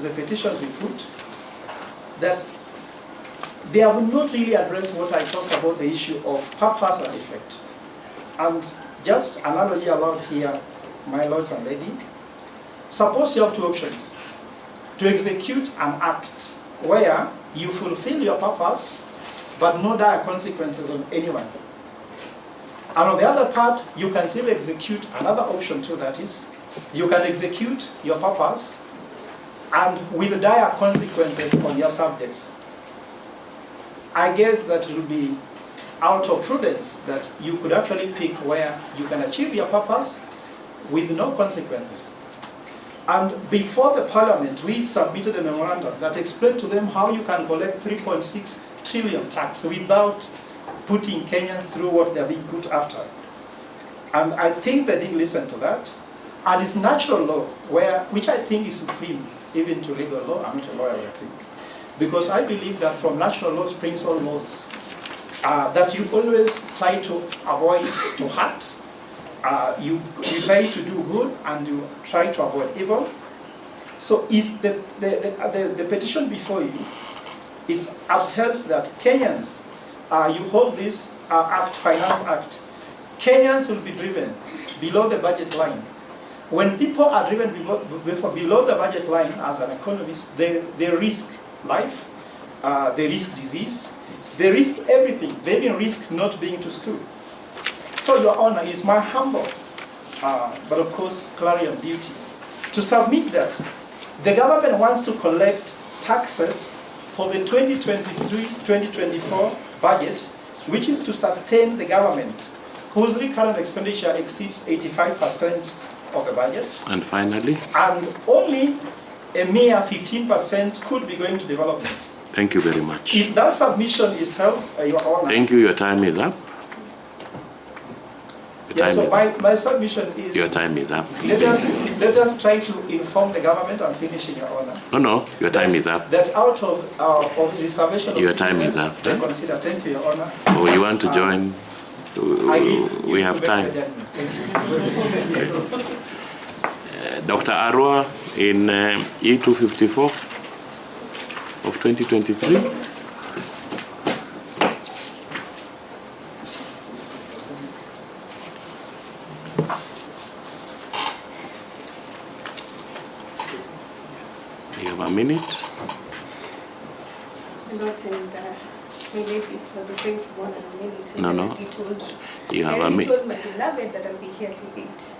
the petitions we put, that they have not really addressed what I talked about, the issue of purpose and effect. And just analogy allowed here, my lords and lady, suppose you have 2 options: to execute an act where you fulfill your purpose, but no dire consequences on anyone. And on the other part, you can still execute another option too, that is, you can execute your purpose and with dire consequences on your subjects. I guess that it will be out of prudence that you could actually pick where you can achieve your purpose with no consequences. And before the Parliament, we submitted a memorandum that explained to them how you can collect 3.6 trillion tax without putting Kenyans through what they're being put after. And I think they didn't listen to that. And it's natural law, which I think is supreme, even to legal law. I'm not a lawyer, I think. Because I believe that from natural law springs all laws. That you always try to avoid to hurt. You try to do good and you try to avoid evil. So if the petition before you is upheld that Kenyans, you hold this act, Finance Act, Kenyans will be driven below the budget line. When people are driven below the budget line as an economist, they risk life, they risk disease, they risk everything. They even risk not being to school. So, Your Honor, it's my humble, but of course, clarion duty, to submit that the government wants to collect taxes for the 2023-2024 budget, which is to sustain the government, whose recurrent expenditure exceeds 85% of the budget. And finally? And only a mere 15% could be going to development. Thank you very much. If that submission is held, Your Honor. Thank you, your time is up. Yes, so my submission is... Your time is up. Let us try to inform the government, and finish in Your Honor. No, your time is up. That out of the reservation of your time is up. they consider. Thank you, Your Honor. Oh, you want to join? We have time. Dr. Arwa in E254 of 2023. You have a minute. Not in the maybe for the thing for more than a minute. No. You have a minute. I told my beloved that I'll be here till 8.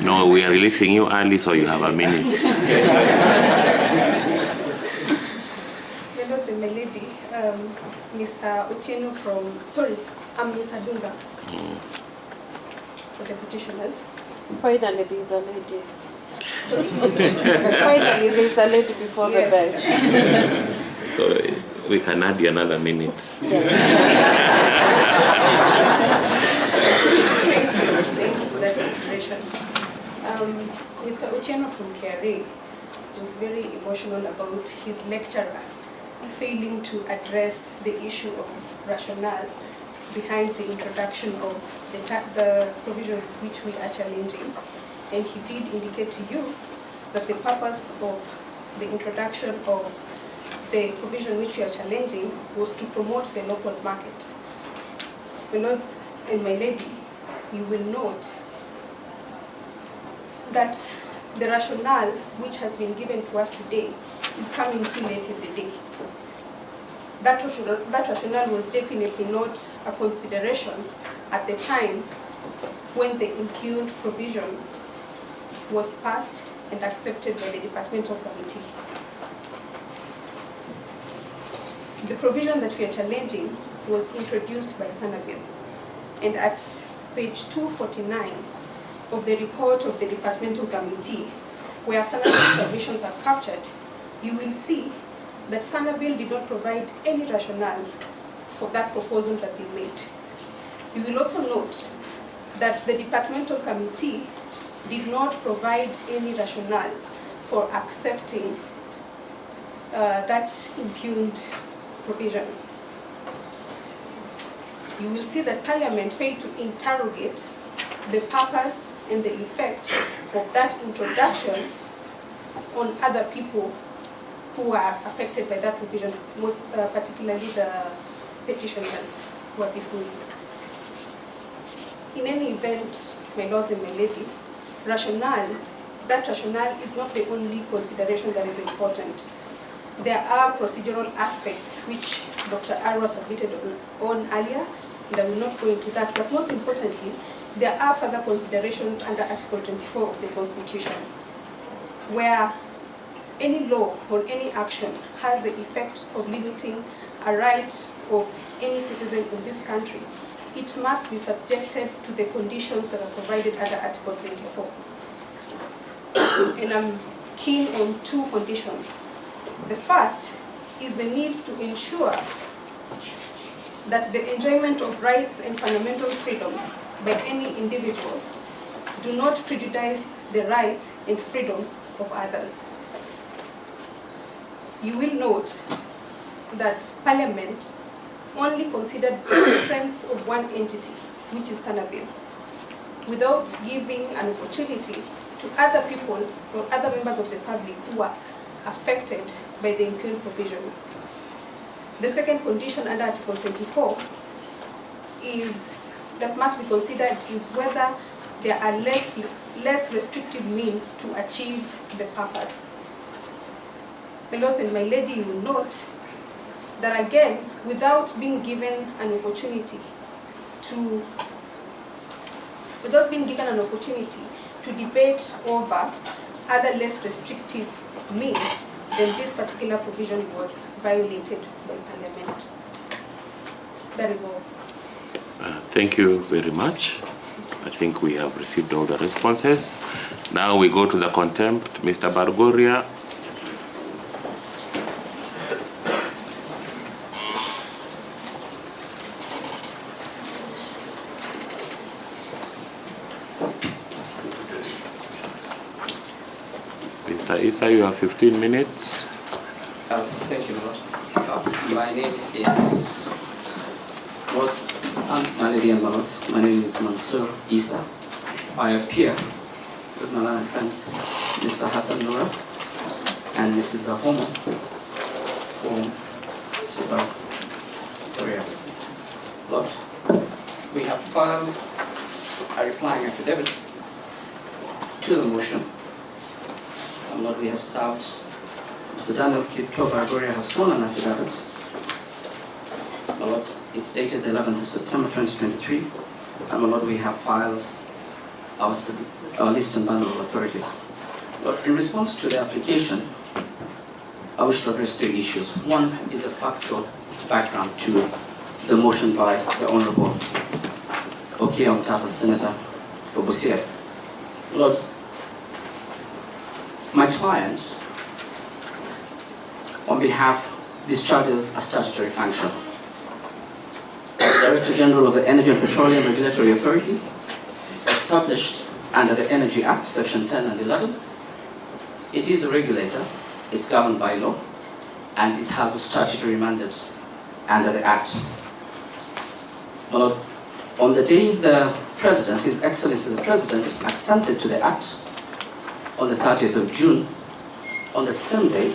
No, we are releasing you early, so you have a minute. My lord and my lady, Mr. Otieno from, sorry, I'm Miss Adunga for the petitioners. Finally, there's a lady. Sorry? Finally, there's a lady before the bed. So we can add you another minute. Thank you for that consideration. Mr. Otieno from KRA was very emotional about his lecturer failing to address the issue of rationale behind the introduction of the provisions which we are challenging. And he did indicate to you that the purpose of the introduction of the provision which we are challenging was to promote the local market. My lord and my lady, you will note that the rationale which has been given to us today is coming too late in the day. That rationale was definitely not a consideration at the time when the impugned provision was passed and accepted by the departmental committee. the provision that we are challenging was introduced by Sanabil. And at page 249 of the report of the departmental committee, where Sanabil's submissions are captured, you will see that Sanabil did not provide any rationale for that proposal that they made. You will also note that the departmental committee did not provide any rationale for accepting that impugned provision. You will see that Parliament failed to interrogate the purpose and the effect of that introduction on other people who are affected by that provision, most particularly the petitioners who are before you. In any event, my lords and my lady, that rationale is not the only consideration that is important. There are procedural aspects which Dr. Arwa submitted on earlier, and I will not go into that, but most importantly, there are further considerations under Article 24 of the Constitution, where any law or any action has the effect of limiting a right of any citizen in this country. It must be subjected to the conditions that are provided under Article 24. And I'm keen on two conditions. The first is the need to ensure that the enjoyment of rights and fundamental freedoms by any individual do not prejudice the rights and freedoms of others. You will note that Parliament only considered the preference of one entity, which is Sanabil, without giving an opportunity to other people or other members of the public who are affected by the impugned provision. The second condition under Article 24 that must be considered is whether there are less restrictive means to achieve the purpose. My lords and my lady, you will note that again, without being given an opportunity to debate over other less restrictive means, then this particular provision was violated by Parliament. That is all. Thank you very much. I think we have received all the responses. Now we go to the contempt. Mr. Bargoria. Mr. Issa, you have 15 minutes. Thank you, Lord. My name is my lady and lords. My name is Mansour Issa. I appear with my learned friends, Mr. Hassan Noura and Mrs. Ahomo from Zimbabwe, Korea. Lord, we have filed a replying affidavit to the motion. Lord, we have served Mr. Daniel Kipto Bargoria has sworn an affidavit. Lord, it's dated the 11th of September 2023. And Lord, we have filed our list and bundle of authorities. Lord, in response to the application, I wish to address three issues. One is a factual background to the motion by the Honorable Okia Omtata, Senator for Busia. Lord, my client, on behalf, discharges a statutory function. As Director General of the Energy and Petroleum Regulatory Authority, established under the Energy Act, Section 10 and 11, it is a regulator, it's governed by law, and it has a statutory mandate under the Act. Well, on the day the President, His Excellency the President, assented to the Act, on the 30th of June, on the same day,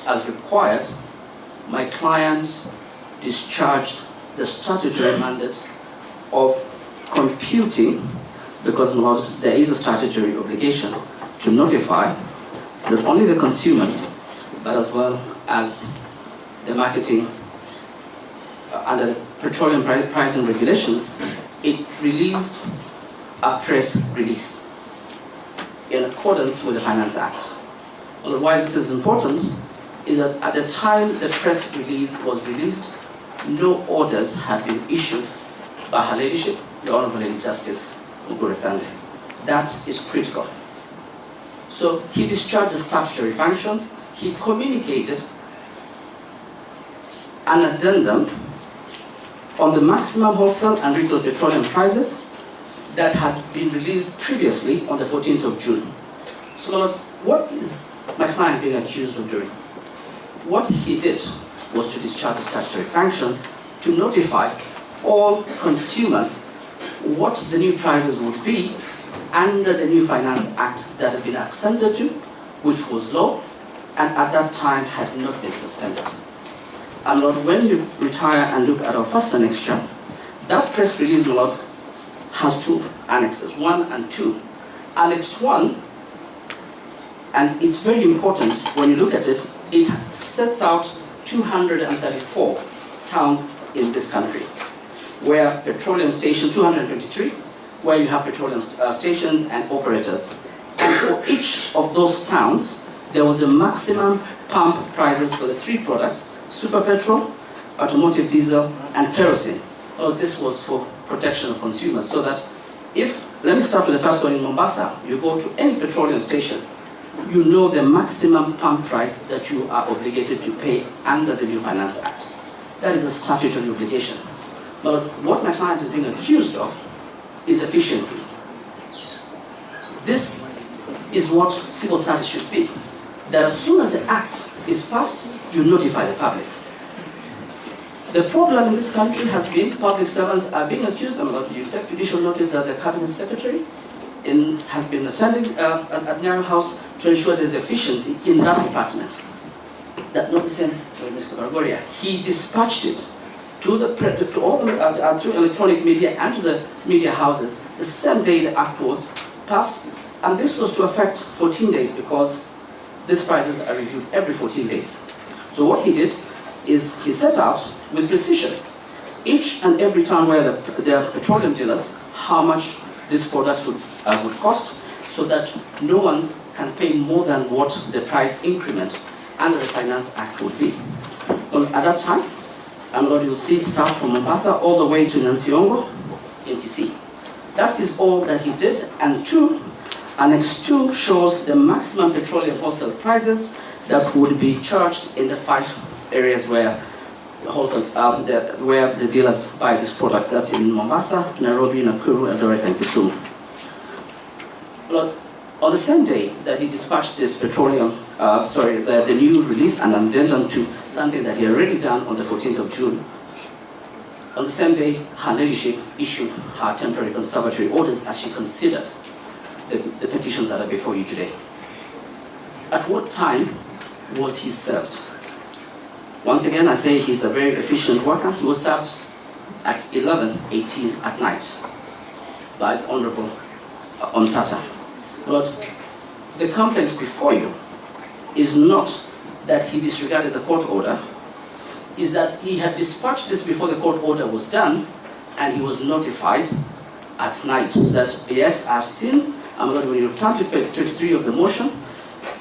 as required, my client discharged the statutory mandate of computing, because there is a statutory obligation to notify not only the consumers, but as well as the marketing under the petroleum pricing regulations. It released a press release in accordance with the Finance Act. Otherwise, this is important is that at the time the press release was released, no orders had been issued by Her Ladyship, the Honourable Lady Justice Mugure Thande. That is critical. So he discharged the statutory function. He communicated an addendum on the maximum wholesale and retail petroleum prices that had been released previously on the 14th of June. So what is my client being accused of doing? What he did was to discharge the statutory function to notify all consumers what the new prices would be under the new Finance Act that had been assented to, which was law, and at that time had not been suspended. And Lord, when you retire and look at our first annexure, that press release, my Lord, has two annexes, 1 and 2. Annex 1, and it's very important when you look at it, it sets out 234 towns in this country, where petroleum stations, 223, where you have petroleum stations and operators. And for each of those towns, there was a maximum pump prices for the 3 products, super petrol, automotive diesel, and kerosene. This was for protection of consumers, so that if, let me start with the first one in Mombasa, you go to any petroleum station, you know the maximum pump price that you are obligated to pay under the new Finance Act. That is a statutory obligation. But what my client is being accused of is efficiency. This is what civil service should be. That as soon as the act is passed, you notify the public. The problem in this country has been public servants are being accused. You take judicial notice that the cabinet secretary has been attending at Nyayo House to ensure there's efficiency in that department. That not the same with Mr. Bargoria. He dispatched it to all through electronic media and to the media houses the same day the act was passed, and this was to affect 14 days because these prices are reviewed every 14 days. So what he did is he set out with precision each and every town where there are petroleum dealers how much these products would cost, so that no one can pay more than what the price increment under the Finance Act would be. Well, at that time, Lord, you'll see it start from Mombasa all the way to Nansiongo in Kisii. That is all that he did. And 2, Annex 2 shows the maximum petroleum wholesale prices that would be charged in the 5 areas where where the dealers buy these products. That's in Mombasa, Nairobi, Nakuru, Eldoret, and Kisumu. Lord, on the same day that he dispatched this petroleum, the new release and addendum to something that he had already done on the 14th of June, on the same day, Her Ladyship issued her temporary conservatory orders as she considered the petitions that are before you today. At what time was he served? Once again, I say he's a very efficient worker. He was served at 11:18 at night by the Honorable Ontata. Lord, the complaint before you is not that he disregarded the court order, is that he had dispatched this before the court order was done, and he was notified at night that, yes, I've seen, when you turn to page 23 of the motion,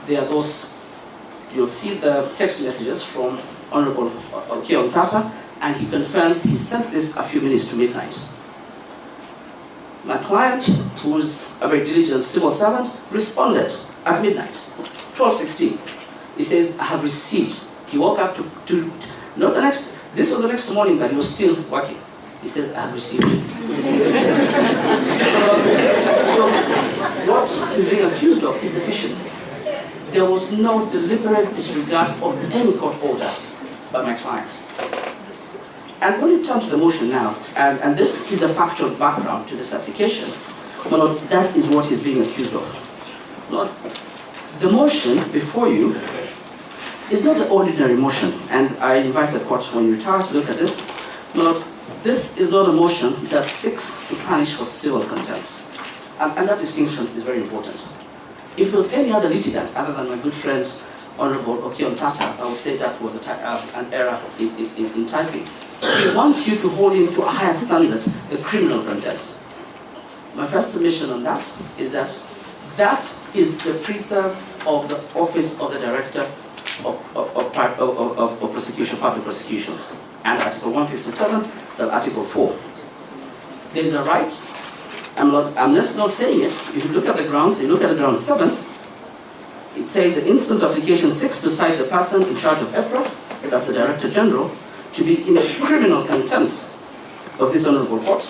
there are those, you'll see the text messages from Honorable Okiya Ontata, and he confirms he sent this a few minutes to midnight. My client, who is a very diligent civil servant, responded at midnight, 12:16. He says, I have received. He woke up this was the next morning, but he was still working. He says, I have received. So what he's being accused of is efficiency. There was no deliberate disregard of any court order by my client. And when you turn to the motion now, and this is a factual background to this application, Lord, that is what he's being accused of. Lord, the motion before you is not the ordinary motion, and I invite the court when you retire to look at this. Lord, this is not a motion that seeks to punish for civil contempt. And that distinction is very important. If it was any other litigant other than my good friend, Honorable Okiya Ontata, I would say that was an error in typing. He wants you to hold him to a higher standard, the criminal contempt. My first submission on that is that is the preserve of the office of the Director of prosecution, public prosecutions, and Article 157, sub-Article 4. There is a right, I'm just not saying it, if you look at the grounds, you look at the ground 7, it says the instant application 6 to cite the person in charge of EPRA, that's the Director General, to be in criminal contempt of this Honourable Court.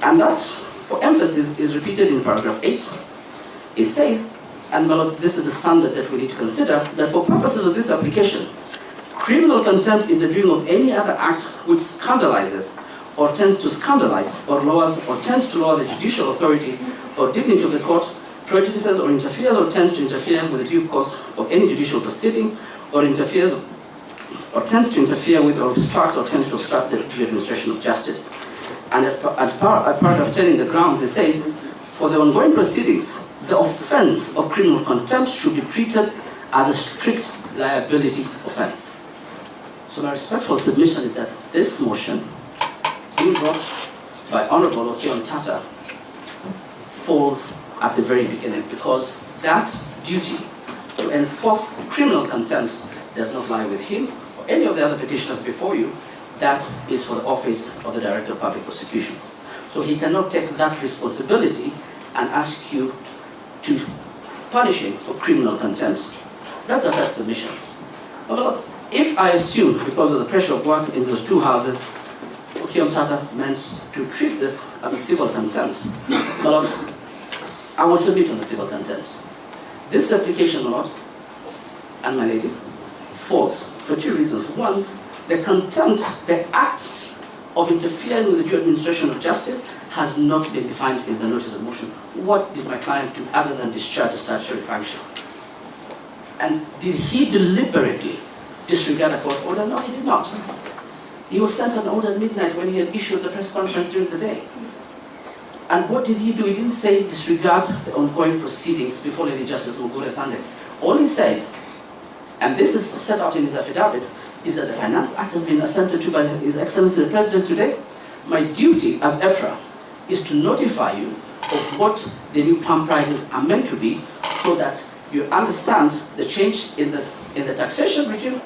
And that, for emphasis, is repeated in paragraph 8. It says, and this is the standard that we need to consider, that for purposes of this application, criminal contempt is the doing of any other act which scandalizes or tends to scandalize or lowers or tends to lower the judicial authority or dignity of the court, prejudices or interferes or tends to interfere with the due course of any judicial proceeding, or interferes or tends to interfere with or obstructs or tends to obstruct the due administration of justice. And at paragraph 10 in the grounds, it says, for the ongoing proceedings, the offense of criminal contempt should be treated as a strict liability offense. So my respectful submission is that this motion, being brought by Honorable Okion Tata, falls at the very beginning, because that duty to enforce criminal contempt does not lie with him or any of the other petitioners before you. That is for the office of the Director of Public Prosecutions. So he cannot take that responsibility and ask you to punish him for criminal contempt. That's the first submission. But if I assume, because of the pressure of work in those two houses, Okion Tata meant to treat this as a civil contempt, my Lord, I will submit on the civil contempt. This application, my Lord, and my lady, falls for two reasons. One, the contempt, the act of interfering with the due administration of justice has not been defined in the notice of motion. What did my client do other than discharge a statutory function? And did he deliberately disregard a court order? No, he did not. He was sent an order at midnight when he had issued the press conference during the day. And what did he do? He didn't say disregard the ongoing proceedings before Lady Justice Mugure Thande. All he said, and this is set out in his affidavit, is that the Finance Act has been assented to by His Excellency the President today. My duty as EPRA is to notify you of what the new pump prices are meant to be, so that you understand the change in the taxation regime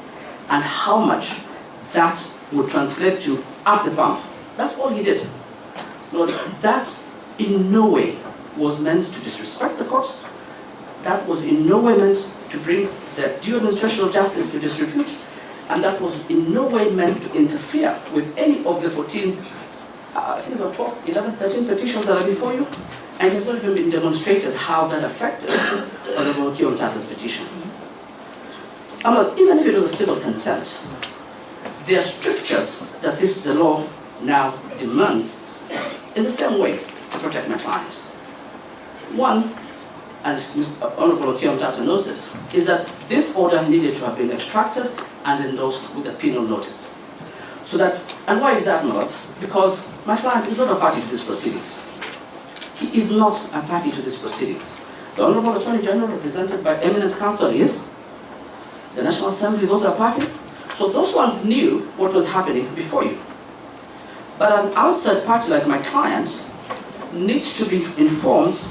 and how much that would translate to at the pump. That's all he did. Lord, that in no way was meant to disrespect the court. That was in no way meant to bring the due administration of justice to disrepute. And that was in no way meant to interfere with any of the 14, I think about 12, 11, 13 petitions that are before you. And it's not even been demonstrated how that affected Honorable Okion Tata's petition. Even if it was a civil contempt, there are strictures that the law now demands in the same way to protect my client. One, as Honorable Okion Tata knows this, is that this order needed to have been extracted and endorsed with a penal notice. So that, and why is that, my Lord? Because my client is not a party to these proceedings. He is not a party to these proceedings. The Honorable Attorney General, represented by eminent counsel, is. The National Assembly, those are parties. So those ones knew what was happening before you. But an outside party like my client needs to be informed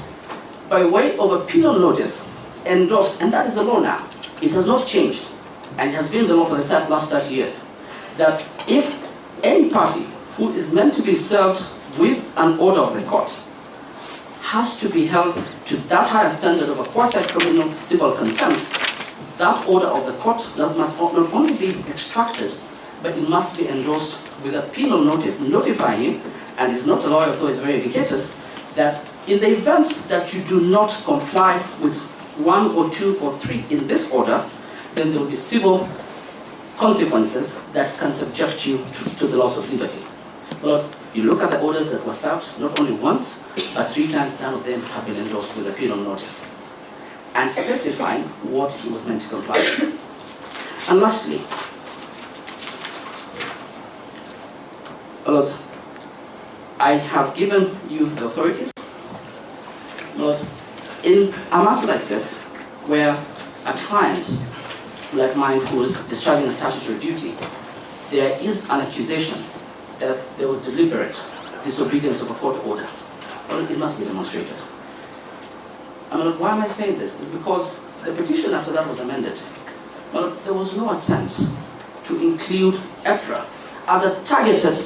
by way of a penal notice endorsed, and that is the law now. It has not changed, and it has been the law for the last 30 years, that if any party who is meant to be served with an order of the court has to be held to that higher standard of a quasi-criminal civil contempt, that order of the court that must not only be extracted, but it must be endorsed with a penal notice notifying him, and he's not a lawyer, though he's very educated, that in the event that you do not comply with 1 or 2 or 3 in this order, then there will be civil consequences that can subject you to the loss of liberty. But you look at the orders that were served, not only once, but 3 times, none of them have been endorsed with a penal notice, and specifying what he was meant to comply with. And lastly, Lord, I have given you the authorities. Lord, in a matter like this, where a client like mine who is discharging a statutory duty, there is an accusation that there was deliberate disobedience of a court order. Well, it must be demonstrated. And why am I saying this? It's because the petition after that was amended. Well, there was no attempt to include EPRA as a targeted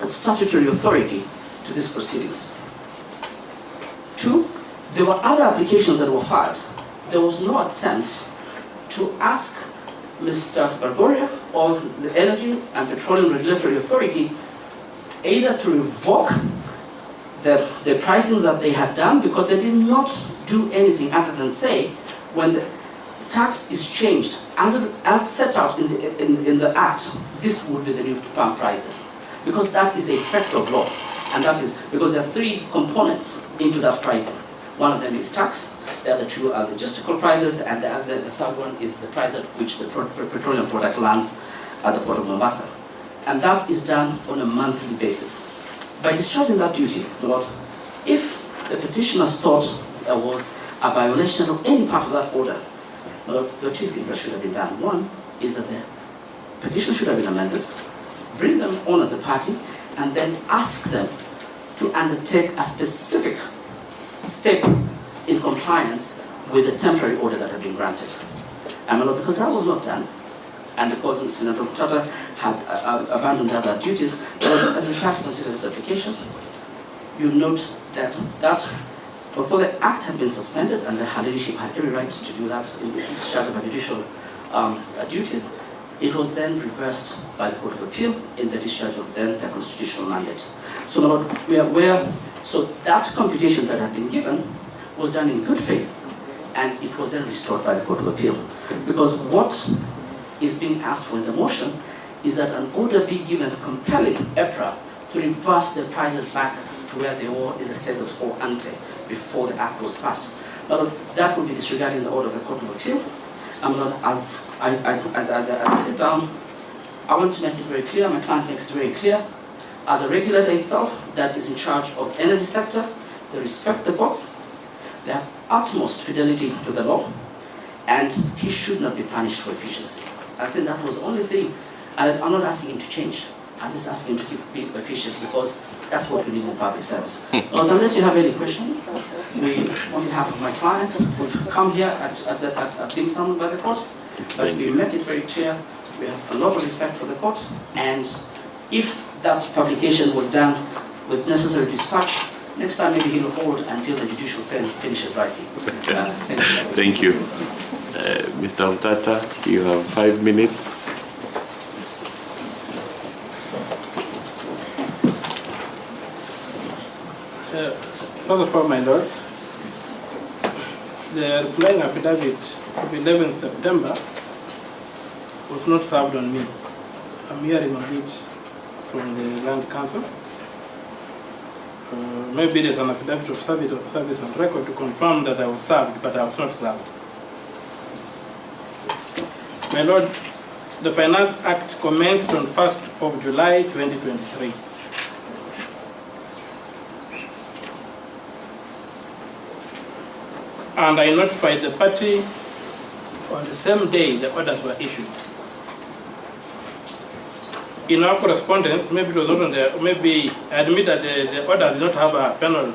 statutory authority to these proceedings. 2, there were other applications that were filed. There was no attempt to ask Mr. Barboria of the Energy and Petroleum Regulatory Authority either to revoke the pricings that they had done, because they did not do anything other than say, when the tax is changed as set out in the Act, this would be the new pump prices, because that is the effect of law, and that is because there are 3 components into that pricing. One of them is tax, the other 2 are logistical prices, and the third one is the price at which the petroleum product lands at the port of Mombasa. And that is done on a monthly basis. By discharging that duty, Lord, if the petitioners thought there was a violation of any part of that order, well, there are 2 things that should have been done. One is that the petition should have been amended, bring them on as a party, and then ask them to undertake a specific step in compliance with the temporary order that had been granted. And because that was not done, and because Senator Mutata had abandoned other duties, as we try to consider this application, you note that before the Act had been suspended and the leadership had every right to do that in discharge of judicial duties, it was then reversed by the Court of Appeal in the discharge of then the constitutional mandate. So, Lord, we are aware, so that computation that had been given was done in good faith, and it was then restored by the Court of Appeal. Because what is being asked for in the motion is that an order be given compelling EPRA to reverse the prices back to where they were in the status quo ante before the Act was passed. But that would be disregarding the order of the Court of Appeal. And as I sit down, I want to make it very clear, my client makes it very clear, as a regulator itself that is in charge of the energy sector, they respect the courts, they have utmost fidelity to the law, and he should not be punished for efficiency. I think that was the only thing, and I'm not asking him to change. I'm just asking him to keep being efficient, because that's what we need in public service. Well, unless you have any questions, we, on behalf of my client, we've come here at being summoned by the court, but we make it very clear we have a lot of respect for the court, and if that publication was done with necessary dispatch, next time maybe he'll hold until the judicial pen finishes writing. Thank you. Mr. Mutata, you have 5 minutes. First of all, my Lord, the replying affidavit of 11th September was not served on me. I'm hearing of it from the Land Council. Maybe there's an affidavit of service on record to confirm that I was served, but I was not served. My Lord, the Finance Act commenced on 1st of July 2023. And I notified the party on the same day the orders were issued. In our correspondence, maybe it was not on the, maybe I admit that the order did not have a penal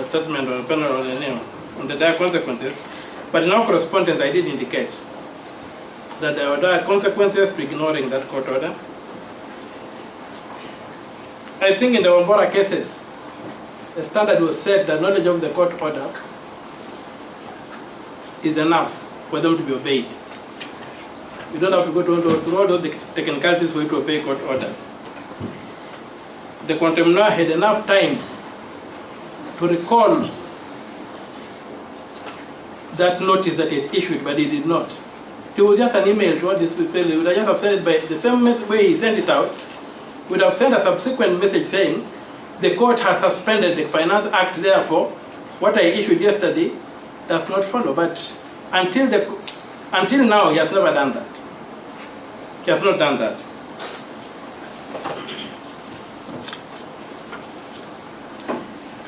statement or a penal on the name, on the dire consequences, but in our correspondence I did indicate that there were dire consequences to ignoring that court order. I think in the Wambora cases, the standard was set that knowledge of the court orders is enough for them to be obeyed. You don't have to go through all those technicalities for you to obey court orders. The contemnor had enough time to recall that notice that he had issued, but he did not. It was just an email to all these people. He would have just have sent it by the same way he sent it out. Would have sent a subsequent message saying, the court has suspended the Finance Act, therefore, what I issued yesterday does not follow. But until now, he has never done that. He has not done that.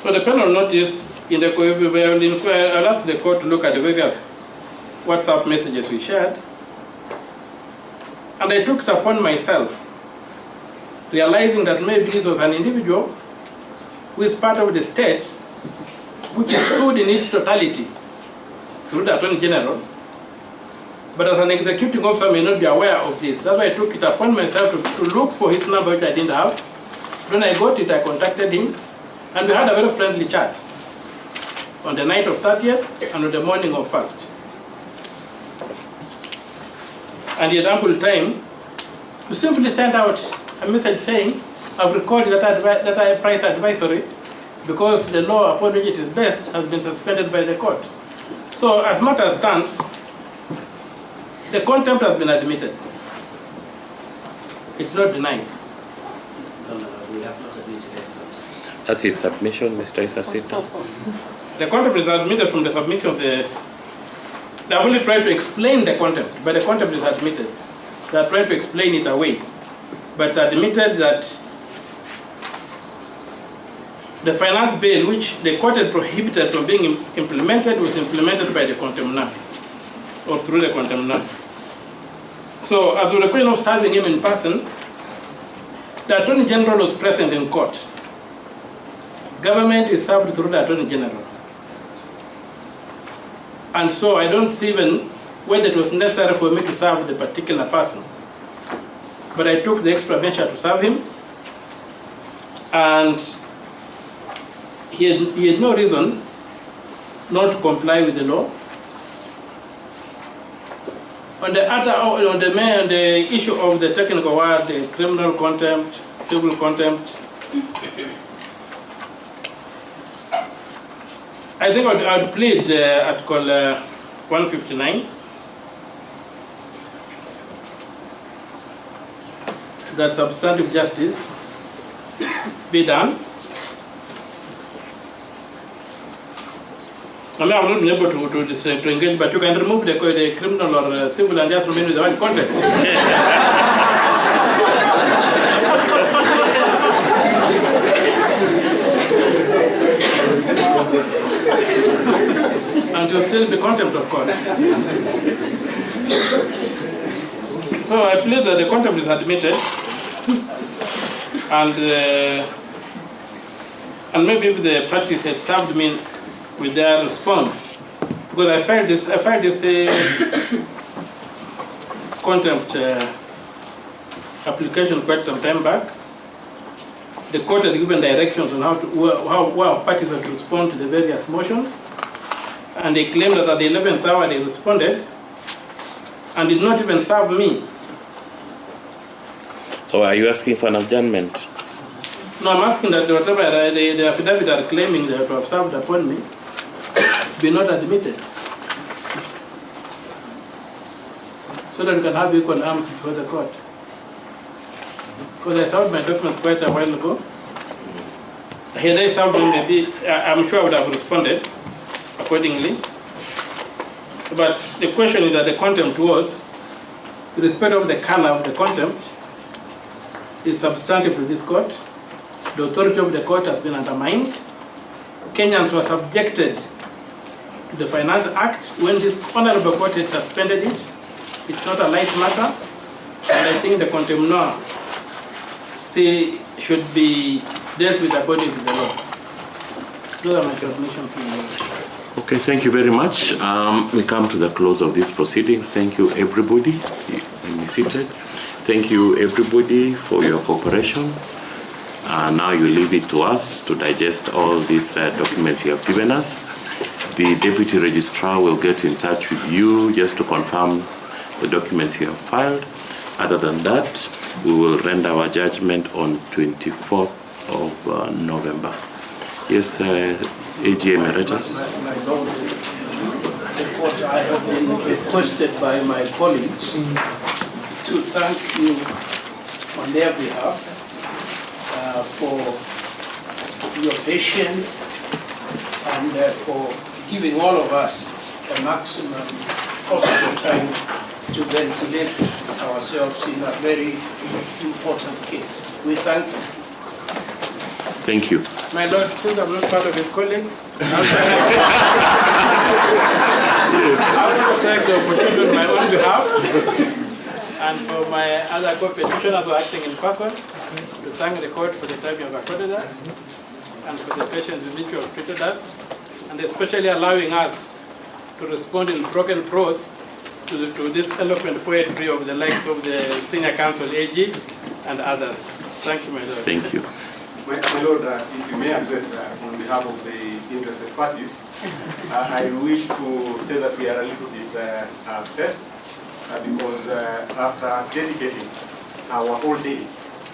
So the penal notice, I'll ask the court to look at the various WhatsApp messages we shared. And I took it upon myself, realizing that maybe this was an individual who is part of the state, which is sued in its totality through the Attorney General, But as an executing officer, I may not be aware of this. That's why I took it upon myself to look for his number, which I didn't have. When I got it, I contacted him, and we had a very friendly chat on the night of 30th and on the morning of 1st. And he had ample time to simply send out a message saying, I've recorded that price advisory because the law upon which it is based has been suspended by the court. So as matters stand, the contempt has been admitted. It's not denied. No, we have not admitted it. That's his submission, Mr. Isasita. The contempt is admitted from the submission of the... They have only tried to explain the contempt, but the contempt is admitted. They are trying to explain it away. But it's admitted that the finance bill, which the court had prohibited from being implemented, was implemented by the contemnant, or through the contemnant. So, as to the question of serving him in person, the Attorney General was present in court. Government is served through the Attorney General. And so I don't see even whether it was necessary for me to serve the particular person. But I took the extra measure to serve him, and he had no reason not to comply with the law. On the issue of the technical word, the criminal contempt, civil contempt, I think I'd plead Article 159, that substantive justice be done. I mean, I'm not able to engage, but you can remove the criminal or civil and just remain with the one content. And you'll still be contempt of court. So I believe that the contempt is admitted, and maybe if the parties had served me with their response, because I filed this contempt application quite some time back. The court had given directions on how parties were to respond to the various motions, and they claimed that at the 11th hour they responded and did not even serve me. So are you asking for an adjournment? No, I'm asking that whatever the affidavit are claiming that to have served upon me be not admitted, so that we can have equal arms before the court. Because I served my documents quite a while ago. Had I served them, maybe I'm sure I would have responded accordingly. But the question is that the contempt was, irrespective of the color of the contempt, is substantive to this court. The authority of the court has been undermined. Kenyans were subjected to the Finance Act when this honorable court had suspended it. It's not a light matter, and I think the contemnor should be dealt with according to the law. Those are my submissions to you. Okay, thank you very much. We come to the close of these proceedings. Thank you, everybody. You may be seated. Thank you, everybody, for your cooperation. Now you leave it to us to digest all these documents you have given us. The Deputy Registrar will get in touch with you just to confirm the documents you have filed. Other than that, we will render our judgment on 24th of November. Yes, AG Emeritus. My Lord, the court, I have been requested by my colleagues to thank you on their behalf for your patience and for giving all of us a maximum possible time to ventilate ourselves in a very important case. We thank you. Thank you. My Lord, since I'm not part of his colleagues, I want to take the opportunity on my own behalf and for my other co-petitioners who are acting in person to thank the court for the time you have accorded us and for the patience with which you have treated us, and especially allowing us to respond in broken prose to this eloquent poetry of the likes of the Senior Counsel AG and others. Thank you, my Lord. Thank you. My Lord, if you may accept on behalf of the interested parties, I wish to say that we are a little bit upset because after dedicating our whole day,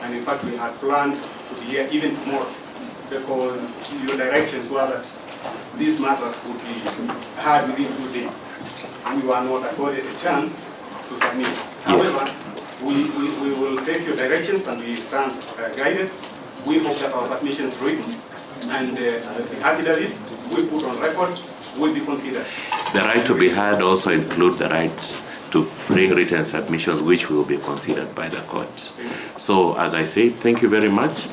and in fact we had planned to be here even tomorrow, because your directions were that these matters would be heard within 2 days. We were not accorded a chance to submit. However, we will take your directions and we stand guided. We hope that our submissions written and the affidavits we put on record will be considered. The right to be heard also include the right to bring written submissions which will be considered by the court. So as I say, thank you very much.